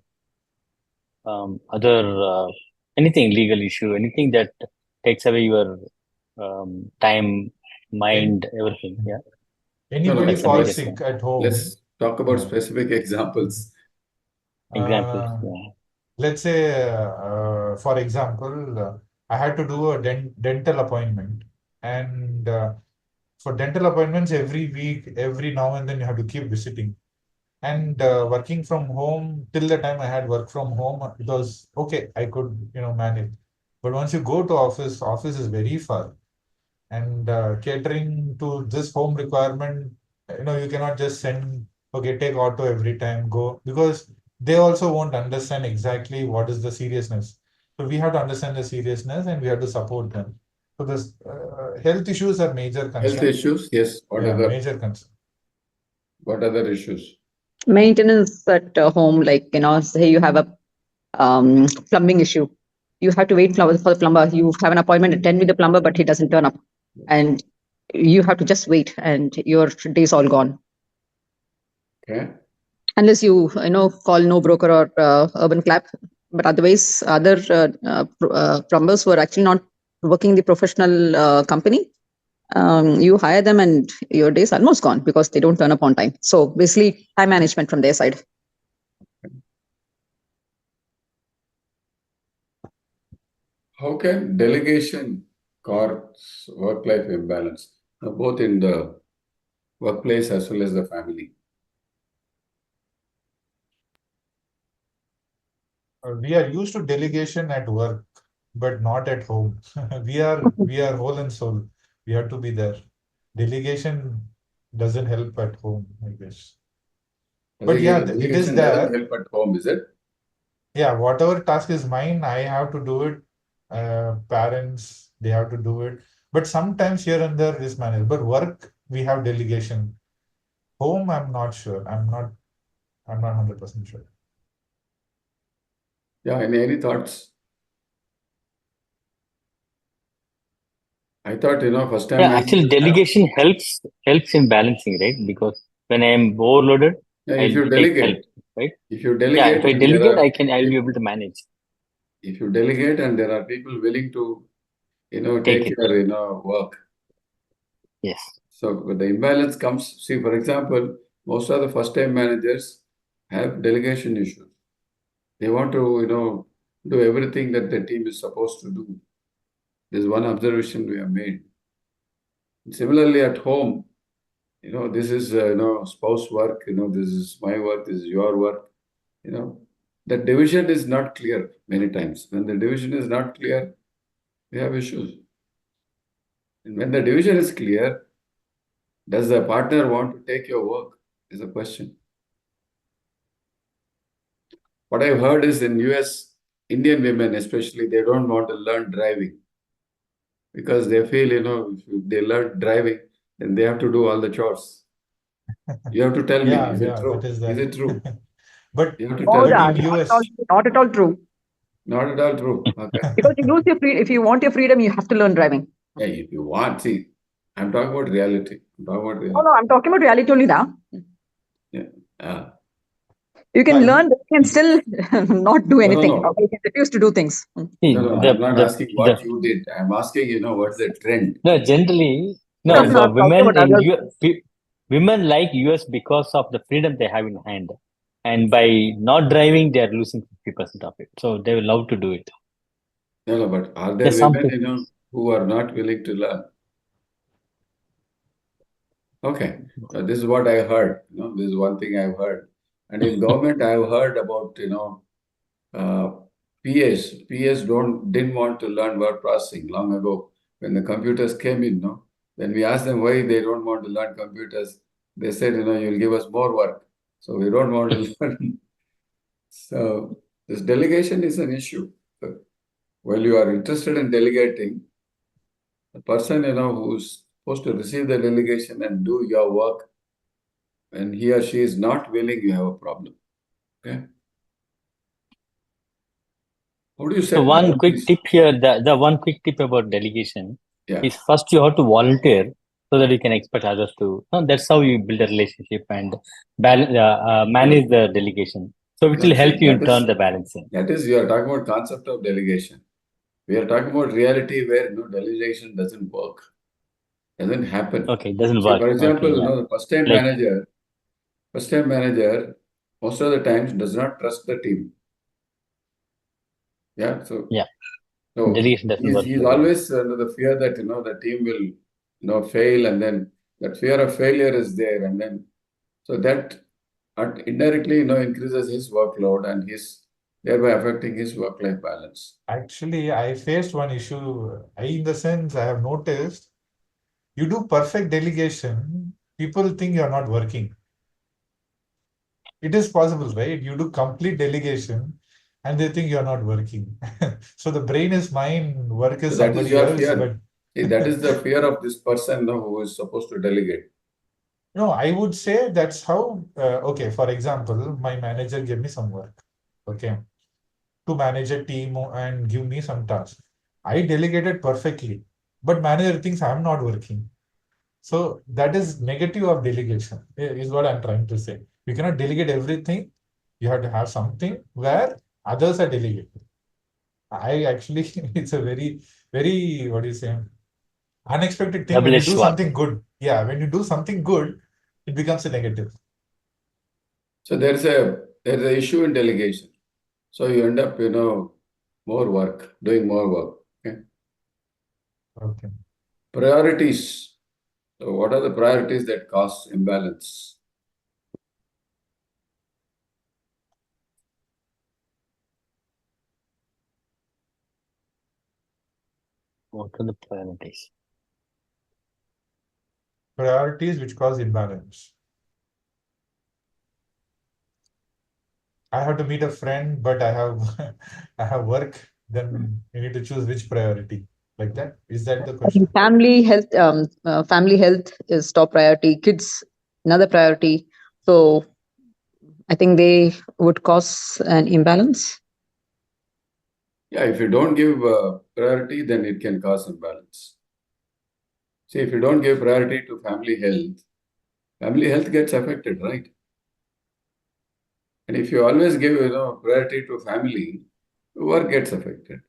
Other anything legal issue, anything that takes away your time, mind, everything. Yeah. Anybody No, falls sick at home. Let's talk about specific examples. Examples. Yeah. Let's say, for example, I had to do a dental appointment, and for dental appointments every week, every now and then you have to keep visiting. And working from home, till the time I had work from home, it was okay. I could, manage. But once you go to office is very far. And catering to this home requirement, you cannot just send, okay, take auto every time, go, because they also won't understand exactly what is the seriousness. So we have to understand the seriousness and we have to support them. So this health issues are major concern. Health issues, yes. Major concern. What other issues? Maintenance at home, like, say you have a plumbing issue. You have to wait for the plumber. You have an appointment at 10 with the plumber, but he doesn't turn up. And you have to just wait and your day's all gone. Okay. Unless you, call no broker or urban clap. But otherwise, other plumbers who are actually not working the professional company, you hire them and your day's almost gone because they don't turn up on time. So basically, time management from their side. How can delegation cause work-life imbalance, both in the workplace as well as the family? We are used to delegation at work, but not at home. we are whole and soul. We have to be there. Delegation doesn't help at home, I guess. But yeah, it is there. Doesn't help at home, is it? Yeah, whatever task is mine, I have to do it. Parents, they have to do it. But sometimes here and there is managed. But work, we have delegation. Home, I'm not sure. I'm not 100% sure. Yeah, any thoughts? I thought, first time. Yeah, actually, delegation helps in balancing, right? Because when I am overloaded, if you I'll take delegate, help, right? if you Yeah, delegate, if I delegate, I'll be able to manage. if you delegate and there are people willing to Take take it. your, work. Yes. So when the imbalance comes, see, for example, most of the first-time managers have delegation issues. They want to, do everything that the team is supposed to do. This is one observation we have made. Similarly, at home, this is, spouse work, this is my work, this is your work, the division is not clear many times. When the division is not clear, we have issues. And when the division is clear, does the partner want to take your work? Is a question. What I've heard is in US, Indian women especially, they don't want to learn driving because they feel, if they learn driving, then they have to do all the chores. You have to tell me, Yeah, is it that true? is Is there. it true? But You have to Oh, tell but me. in US, not at all true. Not at all true. Okay. Because you lose your freedom. If you want your freedom, you have to learn driving. Yeah, if you want, see, I'm talking about reality. I'm talking about Oh, reality. no, I'm talking about reality only now. Yeah. You can no, learn and still not do anything. no. Okay, you can refuse to do things. See, No, I'm not asking what you did. I'm asking, what's the trend? no, generally, no, What is No, it? I'm talking women about in others. women like US because of the freedom they have in hand. And by not driving, they are losing 50% of it. So they will love to do it. No, but are there There's some women, people. who are not willing to learn? Okay. This is what I heard. This is one thing I've heard. And in government, I've heard about, uh, PS. PS didn't want to learn word processing long ago when the computers came in, no? When we asked them why they don't want to learn computers, they said, you'll give us more work. So we don't want to learn. So this delegation is an issue. While you are interested in delegating, the person, who's supposed to receive the delegation and do your work, when he or she is not willing, you have a problem. Okay? How do you So set one quick boundaries? tip here, the one quick tip about delegation Yeah. is first you have to volunteer so that you can expect others to. That's how you build a relationship and manage the delegation. So it will help you in turn the balancing. That is, you are talking about concept of delegation. We are talking about reality where delegation doesn't work, doesn't happen. Okay, it doesn't See, work. for example, Okay, yeah. the first-time Like manager, most of the times does not trust the team. Yeah. So yeah, so delegation doesn't work. he's always under the fear that the team will fail, and then that fear of failure is there, and then so that indirectly increases his workload and his thereby affecting his work-life balance. actually, I faced one issue. In the sense, I have noticed you do perfect delegation, people think you're not working. It is possible, right? You do complete delegation and they think you're not working. So the brain is mine, work is So that is somebody your else, fear. but See, that is the fear of this person who is supposed to delegate. no, I would say that's how, okay, for example, my manager gave me some work, okay, to manage a team and give me some tasks. I delegated perfectly, but manager thinks I'm not working. So that is negative of delegation, is what I'm trying to say. You cannot delegate everything. You have to have something where others are delegated. I actually, it's a very, very, what do you say, unexpected thing when you double-edged do sword. something good. Yeah, when you do something good, it becomes a negative. So there's a issue in delegation. So you end up more work, doing more work. Okay. Okay. Priorities. So what are the priorities that cause imbalance? What are the priorities? Priorities which cause imbalance. I have to meet a friend, but I have I have work. Then you need to choose which priority. Like that. Is that the I think question? family health is top priority. Kids, another priority. So I think they would cause an imbalance. Yeah, if you don't give priority, then it can cause imbalance. See, if you don't give priority to family health gets affected, right? And if you always give priority to family, work gets affected.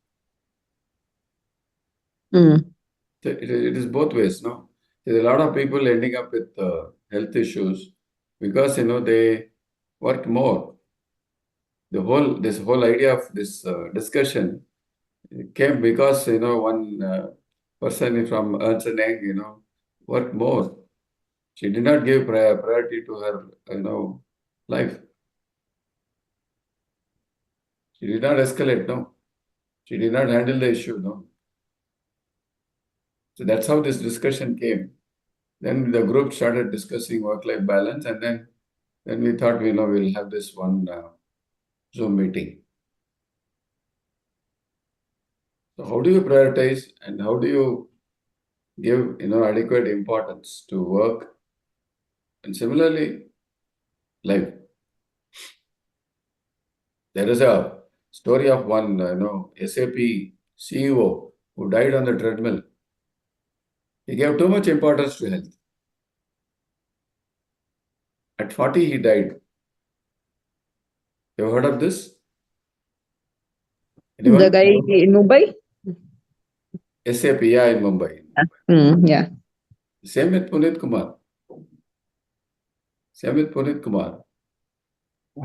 Mm. So it is both ways, no? There's a lot of people ending up with health issues because, they work more. This whole idea of this discussion came because, one person from Ernst and Young, worked more. She did not give priority to her, life. She did not escalate, no. She did not handle the issue, no. So that's how this discussion came. Then the group started discussing work-life balance, and then we thought, we'll have this one Zoom meeting. So how do you prioritize and how do you give, adequate importance to work and similarly life? There is a story of one, SAP CEO who died on the treadmill. He gave too much importance to health. At 40, he died. You heard of this? Anyone? The guy in Mumbai? SAP, yeah, in Mumbai. Yeah. Same with Punit Kumar.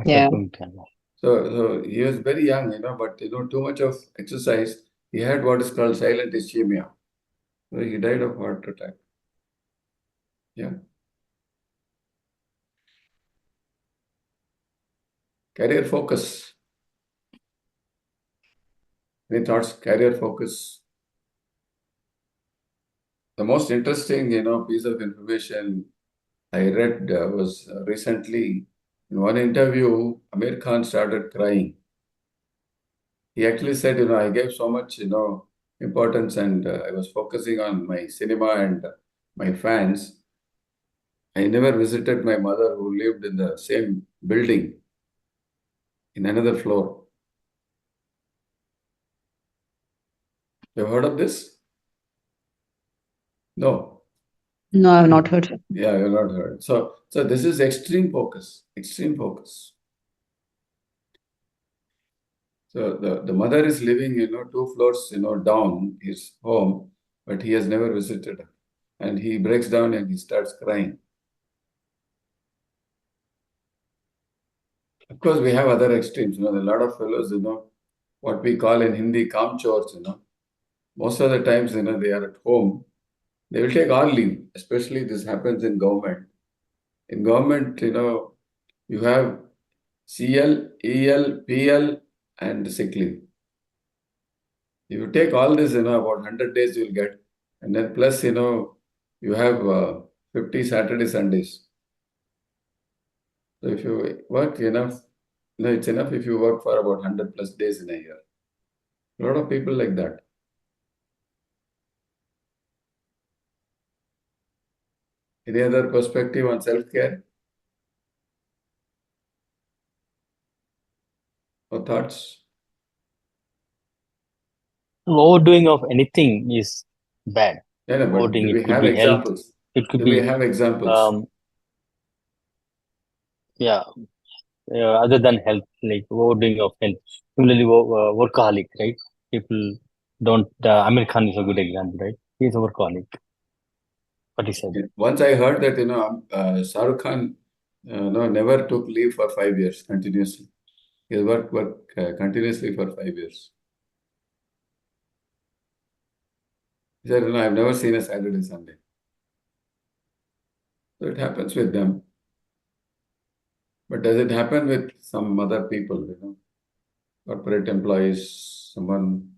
Yeah. So he was very young, but too much of exercise. He had what is called silent ischemia. So he died of heart attack. Yeah. Career focus. Any thoughts? Career focus. The most interesting, piece of information I read was recently in one interview, Amir Khan started crying. He actually said, I gave so much, importance and I was focusing on my cinema and my fans. I never visited my mother who lived in the same building in another floor. You have heard of this? No. No, I have not heard. Yeah, you've not heard. So this is extreme focus. So the mother is living, 2 floors, down his home, but he has never visited her. And he breaks down and he starts crying. Of course, we have other extremes. A lot of fellows, what we call in Hindi, kam chores, Most of the times, they are at home. They will take all leave, especially this happens in government. In government, you have CL, EL, PL, and sick leave. If you take all this, about 100 days you'll get. And then plus, you have 50 Saturday, Sundays. So if you work enough, it's enough if you work for about 100 plus days in a year. A lot of people like that. Any other perspective on self-care or thoughts? Overdoing of anything is bad. Yeah, no, but Overdoing, do we it could have be health, examples? it could Do we be have examples? yeah, other than health, like overdoing of health. Similarly, workaholic, right? People don't. Amir Khan is a good example, right? He's a workaholic. What he said. Once I heard that, Shah Rukh Khan never took leave for 5 years continuously. He worked continuously for 5 years. He said, I've never seen a Saturday, Sunday. So it happens with them. But does it happen with some other people, corporate employees, someone?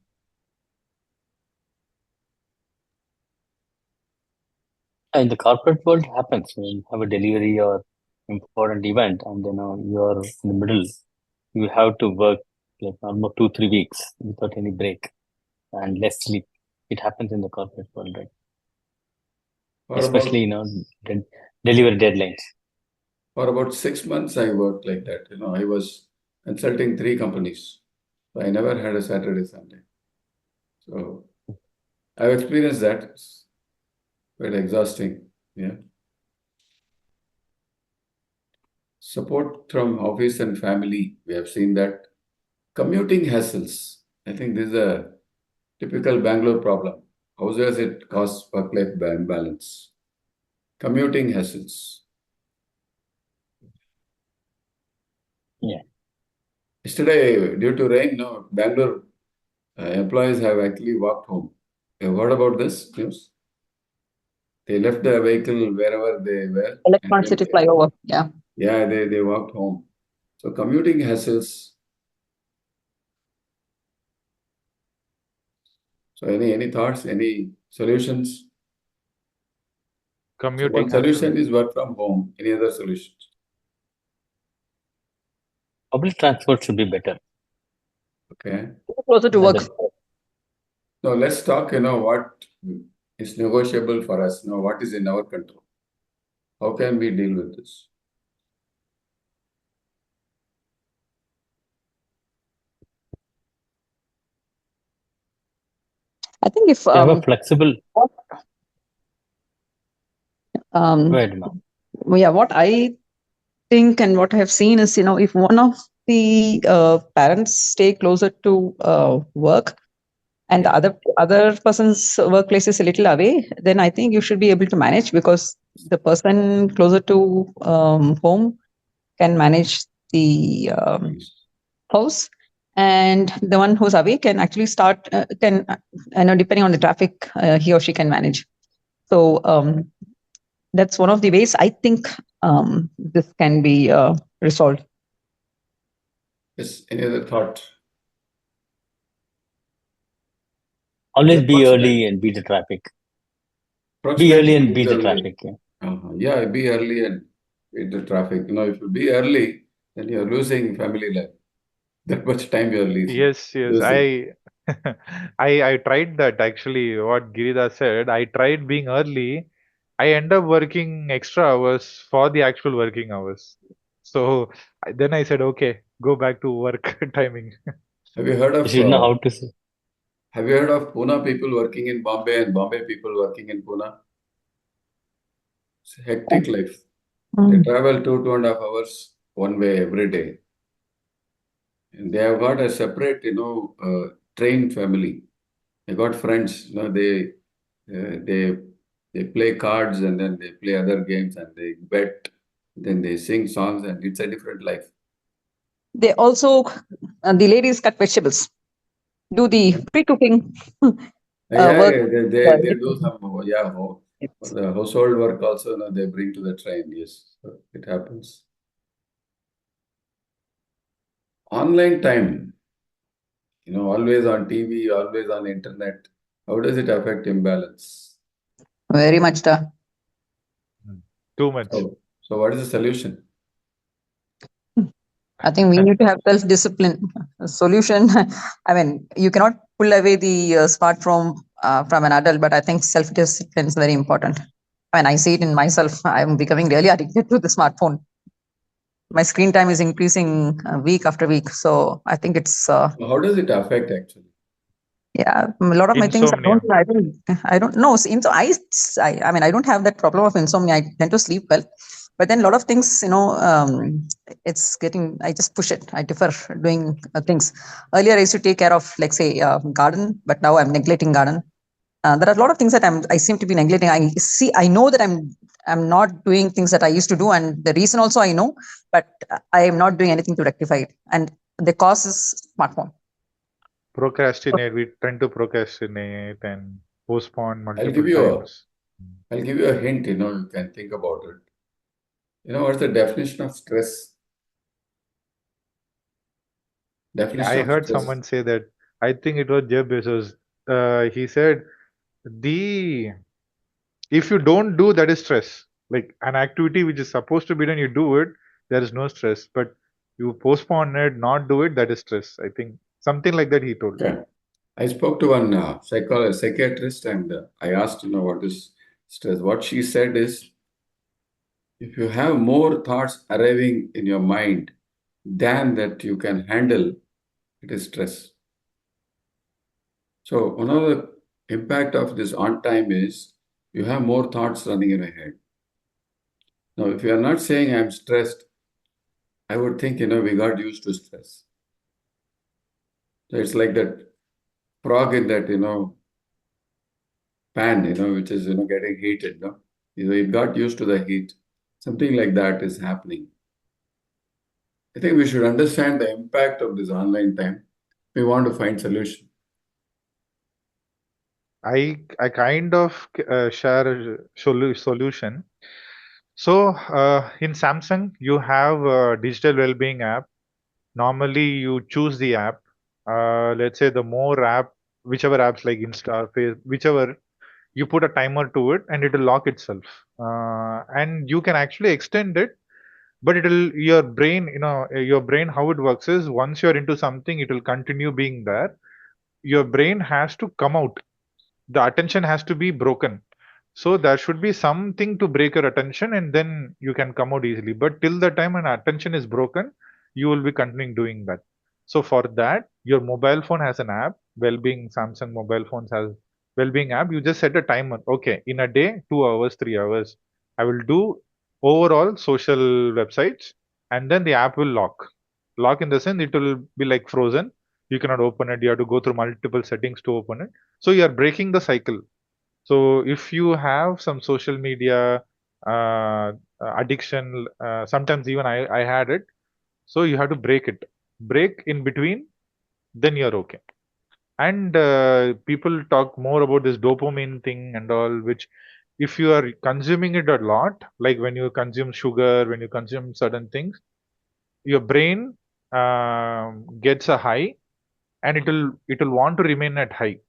In the corporate world, it happens when you have a delivery or important event, and you're in the middle. You have to work like almost 2-3 weeks without any break and less sleep. It happens in the corporate world, right? Especially, delivery deadlines. For about 6 months, I worked like that. I was consulting 3 companies. So I never had a Saturday, Sunday. So I've experienced that. It's quite exhausting. Yeah. Support from office and family. We have seen that. Commuting hassles. I think this is a typical Bangalore problem. how does it cause work-life imbalance? Commuting hassles. Yeah. Yesterday, due to rain, no, Bangalore employees have actually walked home. You heard about this news? They left the vehicle wherever they were. Electron City flyover. Yeah. Yeah, they walked home. So commuting hassles. So any thoughts, any solutions? So Commuting one solution hassle. is work from home. Any other solutions? Public transport should be better. Okay. Closer to work. Another- Now let's talk, what is negotiable for us, what is in our control. How can we deal with this? I think if You have a flexible. Go ahead, ma'am. yeah, what I think and what I have seen is, if one of the parents stay closer to work and the other person's workplace is a little away, then I think you should be able to manage, because the person closer to home can manage the house, and the one who's away can actually depending on the traffic, he or she can manage. So that's one of the ways I think this can be resolved. Yes, any other thought? Always be Approximate. early and beat the traffic. Be Approximately early and beat the early. traffic. Yeah. Yeah, be early and beat the traffic. If you be early, then you're losing family life. That much time you're losing. Yes, losing. I tried that actually. What Girida said, I tried being early. I end up working extra hours for the actual working hours. So then I said, okay, go back to work timing. Have you heard You of should know how to say. Have you heard of Pune people working in Bombay and Bombay people working in Pune? It's a hectic life. They travel 2.5 hours one way every day. And they have got a separate, train family. They got friends. They play cards and then they play other games and they bet. Then they sing songs and it's a different life. They also, the ladies cut vegetables, do the pre-cooking work. They do some, the household work also, they bring to the train. Yes, so it happens. Online time, always on TV, always on internet. How does it affect imbalance? Very much. Too much. So what is the solution? I think we need to have self-discipline. Solution. I mean, you cannot pull away the smartphone from an adult, but I think self-discipline is very important. I mean, I see it in myself. I'm becoming really addicted to the smartphone. My screen time is increasing week after week. So I think it's. How does it affect actually? Yeah, a lot of my things Insomnia. I don't know. So I mean, I don't have that problem of insomnia. I tend to sleep well, but then a lot of things, it's getting. I just push it. I defer doing things. Earlier, I used to take care of, like, say, garden, but now I'm neglecting garden. There are a lot of things that I seem to be neglecting. I know that I'm not doing things that I used to do, and the reason also I know, but I am not doing anything to rectify it. And the cause is smartphone. Procrastinate. We tend to procrastinate and postpone multiple times. I'll give you a hint, you can think about it. What's the definition of stress? I heard someone say that. I think it was Jeff Bezos. He said, if you don't do, that is stress. Like an activity which is supposed to be done, you do it, there is no stress. But you postpone it, not do it, that is stress. I think something like that he told. Yeah. I spoke to one psychiatrist and I asked, what is stress? What she said is, if you have more thoughts arriving in your mind than that you can handle, it is stress. So one of the impact of this on time is you have more thoughts running in your head. Now, if you are not saying I'm stressed, I would think, we got used to stress. So it's like that frog in that, pan, which is, getting heated, no? It got used to the heat. Something like that is happening. I think we should understand the impact of this online time. We want to find solution. I kind of share a solution. So in Samsung, you have a digital well-being app. Normally, you choose the app. Let's say the more app, whichever apps like Insta, Facebook, whichever, you put a timer to it, and it will lock itself. And you can actually extend it, but it'll your brain, your brain, how it works is once you're into something, it will continue being there. Your brain has to come out, the attention has to be broken, so there should be something to break your attention, and then you can come out easily. But till the time an attention is broken, you will be continuing doing that. So for that, your mobile phone has an app. Well-being Samsung mobile phones has well-being app. You just set a timer. Okay, in a day, 2 hours, 3 hours, I will do overall social websites, and then the app will lock in the sense it will be like frozen. You cannot open it. You have to go through multiple settings to open it. So you are breaking the cycle. So if you have some social media addiction, sometimes even I had it. So you have to break it, break in between, then you're okay. And people talk more about this dopamine thing and all, which if you are consuming it a lot, like when you consume sugar, when you consume certain things, your brain gets a high, and it will want to remain at high.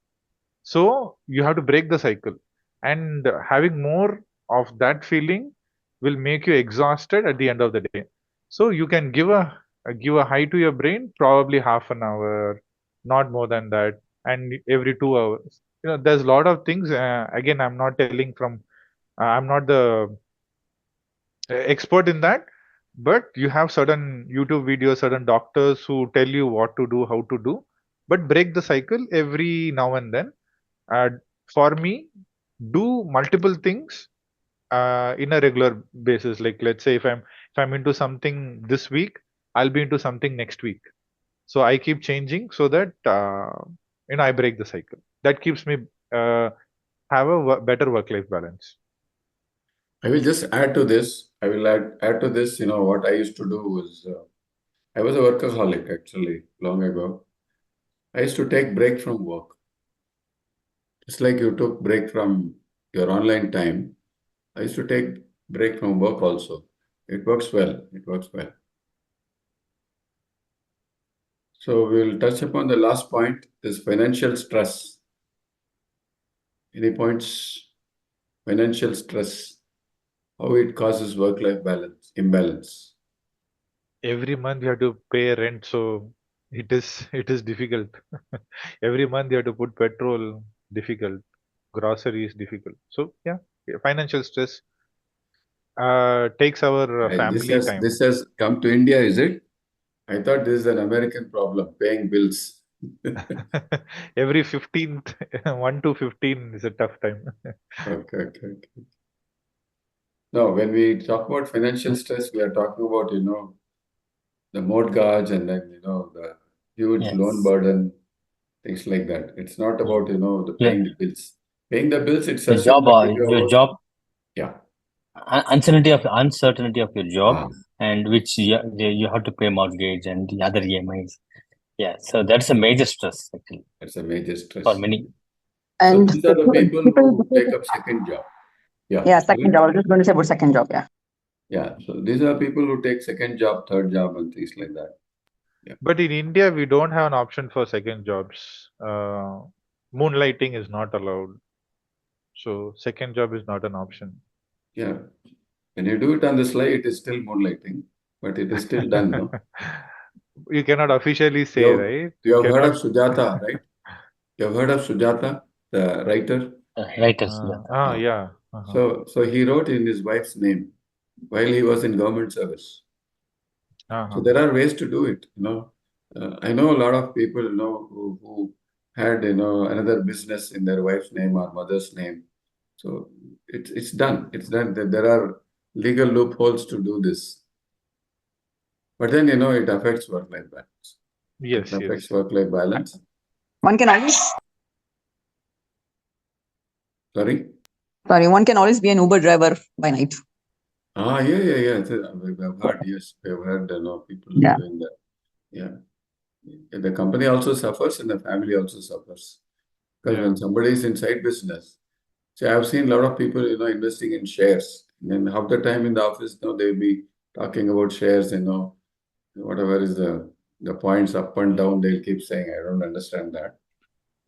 So you have to break the cycle, and having more of that feeling will make you exhausted at the end of the day. So you can give a high to your brain, probably half an hour, not more than that, and every 2 hours. There's a lot of things. Again, I'm not telling from. I'm not the expert in that, but you have certain YouTube videos, certain doctors who tell you what to do, how to do, but break the cycle every now and then. uh, for me, do multiple things in a regular basis. Like let's say if I'm into something this week, I'll be into something next week. So I keep changing so that I break the cycle. That keeps me have a better work-life balance. I will just add to this. I will add to this. What I used to do was, I was a workaholic actually long ago. I used to take break from work. Just like you took break from your online time, I used to take break from work also. It works well. It works well. So we'll touch upon the last point, this financial stress. Any points? Financial stress, how it causes work-life imbalance. Every month you have to pay rent, so it is difficult. Every month you have to put petrol, difficult. Groceries, difficult. So yeah, financial stress takes our family time. This has come to India, is it? I thought this is an American problem, paying bills. Every 15th, 1 to 15 is a tough time. Okay. No, when we talk about financial stress, we are talking about, the mortgage and then, the huge loan burden, things like that. It's not about, the paying the bills. Paying the bills, it's The job, your job, yeah. uncertainty of your job, and which you have to pay mortgage and the other EMIs. Yeah, so that's a major stress actually. That's a major stress for many. And so these are the people who take up second job. Yeah, second job. I was just going to say about second job. Yeah. Yeah. So these are people who take second job, third job, and things like that. Yeah. But in India, we don't have an option for second jobs. Moonlighting is not allowed. So second job is not an option. Yeah. When you do it on the sly, it is still moonlighting, but it is still done, no? You cannot officially say, right? You have heard of Sujata, right? You have heard of Sujata, the writer? Writer. Yeah. So he wrote in his wife's name while he was in government service. So there are ways to do it, I know a lot of people, who had, another business in their wife's name or mother's name. So it's done. It's done. There are legal loopholes to do this. But then, it affects work-life balance. Yes, it affects work-life balance. One can always Sorry? Sorry, one can always be an Uber driver by night. Yeah. We've heard, yes, we've heard, people Yeah. doing that. Yeah. The company also suffers and the family also suffers. Because when somebody is in side business, so I've seen a lot of people, investing in shares. And then half the time in the office, they'll be talking about shares, whatever is the points up and down, they'll keep saying, I don't understand that.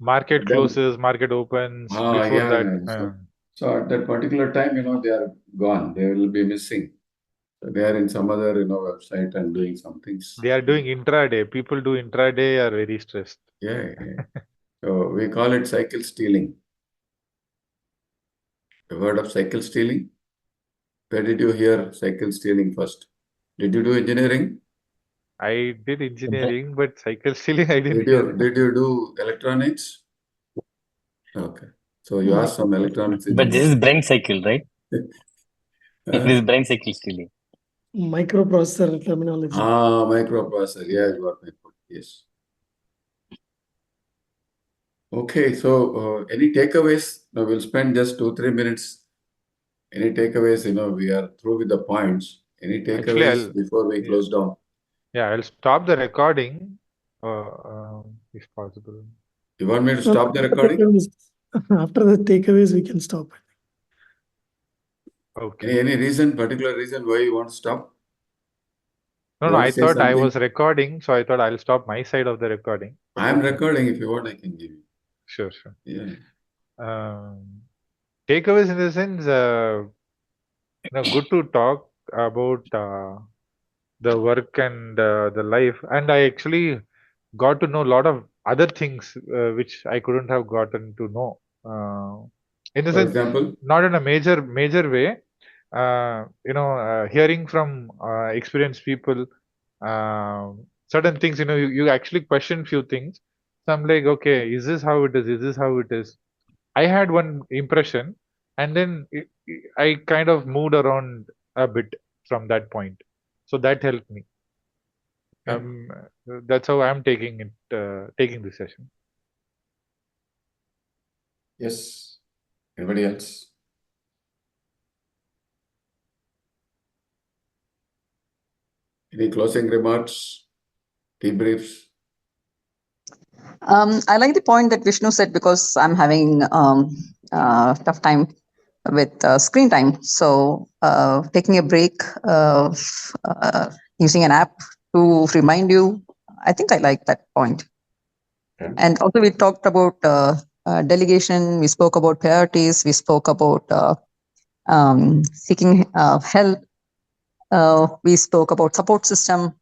Market But then- closes, market opens. Before yeah. that, So at that particular time, they are gone. They will be missing. So they are in some other, website and doing some things. they are doing intraday. People do intraday are very stressed. Yeah. So we call it cycle stealing. The word of cycle stealing? Where did you hear cycle stealing first? Did you do engineering? I did engineering, but cycle stealing I didn't hear. Did you do electronics? Okay. So you asked some electronics But this engineers. is brain cycle, right? This is brain cycle stealing. Microprocessor terminology. Microprocessor. Yeah, you got my point. Yes. Okay, so any takeaways? Now we'll spend just 2-3 minutes. Any takeaways? We are through with the points. Any takeaways before we close down? Yeah, I'll stop the recording if possible. You want me to stop the recording? After the takeaways, we can stop. Okay. Any particular reason why you want to stop? No, I thought I was recording, so I thought I'll stop my side of the recording. I'm recording. If you want, I can give you. Sure. Yeah. Takeaways in the sense, good to talk about the work and the life, and I actually got to know a lot of other things which I couldn't have gotten to know. In the For sense, example? not in a major way. Hearing from experienced people, certain things, you actually question few things. So I'm like, okay, is this how it is? Is this how it is? I had one impression, and then I kind of moved around a bit from that point. So that helped me. That's how I'm taking this session. Yes. Anybody else? Any closing remarks? Debriefs? I like the point that Vishnu said because I'm having tough time with screen time. So taking a break, using an app to remind you, I think I like that point. Okay. And also we talked about delegation, we spoke about priorities, we spoke about seeking help, we spoke about support system,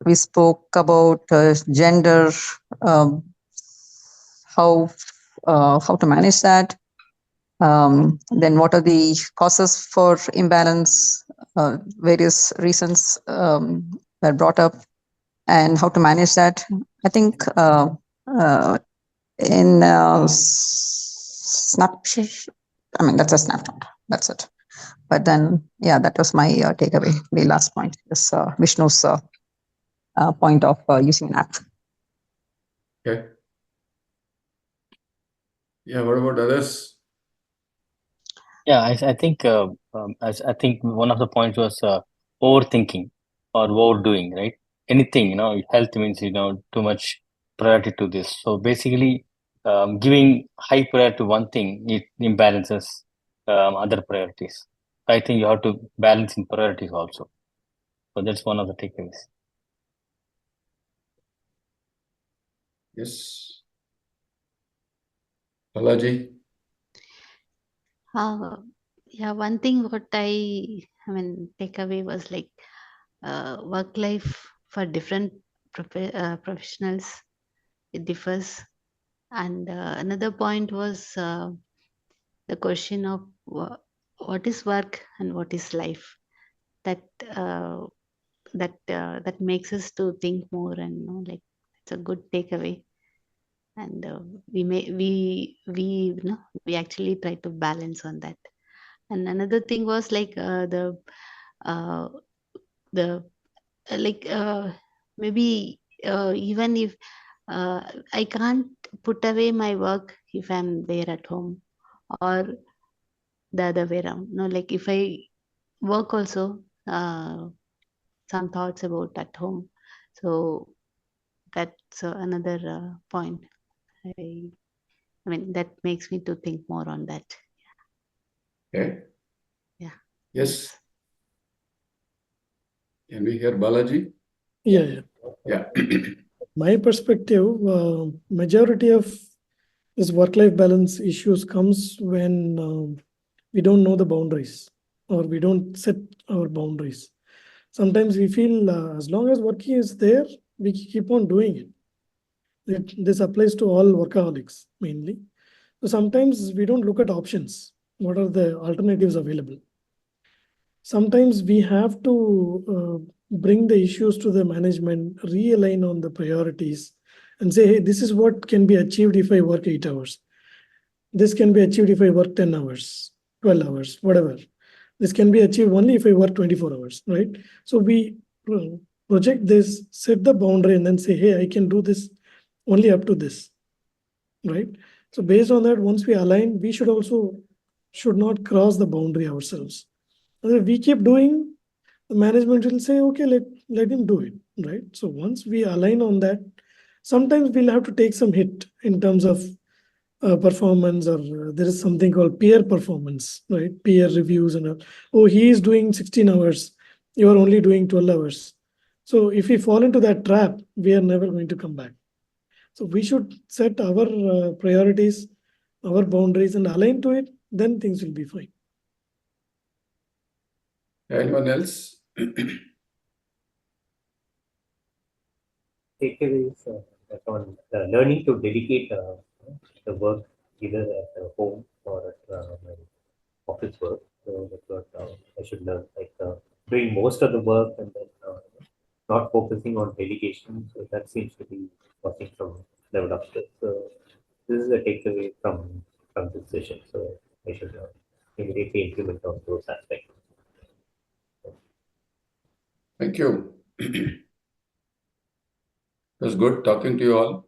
we spoke about gender, how to manage that. Then what are the causes for imbalance? Various reasons were brought up, and how to manage that. I think in snapshot, I mean, that's a snapshot. That's it. But then, yeah, that was my takeaway. The last point is Vishnu's point of using an app. Okay. Yeah, what about others? Yeah, I think I think one of the points was overthinking or overdoing, right? Anything, health means too much priority to this. So basically, giving high priority to one thing, it imbalances other priorities. I think you have to balance in priorities also. So that's one of the takeaways. Yes. Balaji? Yeah, one thing what take away was like work life for different professionals, it differs. And another point was the question of what is work and what is life. That that makes us to think more, and like it's a good takeaway. And we actually try to balance on that. And another thing was like the maybe even if I can't put away my work if I'm there at home, or the other way around. No, like if I work also, some thoughts about at home. So that's another point. I mean, that makes me to think more on that. Okay. Yeah. Yes. Can we hear Balaji? Yeah. Yeah. My perspective, majority of this work-life balance issues comes when we don't know the boundaries or we don't set our boundaries. Sometimes we feel as long as working is there, we keep on doing it. This applies to all workaholics mainly. So sometimes we don't look at options. What are the alternatives available? Sometimes we have to bring the issues to the management, realign on the priorities, and say, hey, this is what can be achieved if I work 8 hours. This can be achieved if I work 10 hours, 12 hours, whatever. This can be achieved only if I work 24 hours, right? So we project this, set the boundary, and then say, hey, I can do this only up to this, right? So based on that, once we align, we should not cross the boundary ourselves. And if we keep doing, the management will say, okay, let him do it, right? So once we align on that, sometimes we'll have to take some hit in terms of performance, or there is something called peer performance, right? Peer reviews and all. Oh, he is doing 16 hours, you are only doing 12 hours. So if we fall into that trap, we are never going to come back. So we should set our priorities, our boundaries, and align to it, then things will be fine. Anyone else? Takeaways on learning to delegate the work either at home or at my office work. So that's what I should learn, like doing most of the work and then not focusing on delegation. So that seems to be working from level upstairs. So this is a takeaway from this session. So I should immediately implement on those aspects. Thank you. It was good talking to you all.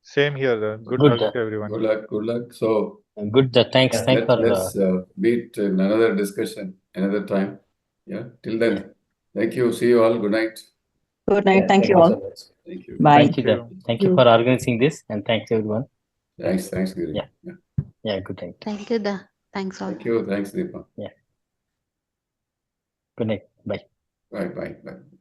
Same here. Good Good. talking to everyone. Good luck. Good luck. So Good. Thanks. Yeah, Thanks for. let's meet in another discussion another time. Yeah. Till then, thank you. See you all. Good night. Good night. Yeah, thank you all. so much. Thank you. Bye. Thank you. Thank you for organizing this, and thanks everyone. Thanks, Giri. Yeah. Yeah. Good night. Thank you, thanks all. Thank you. Thanks, Deepa. Yeah. Good night. Bye. Bye. Bye. Bye.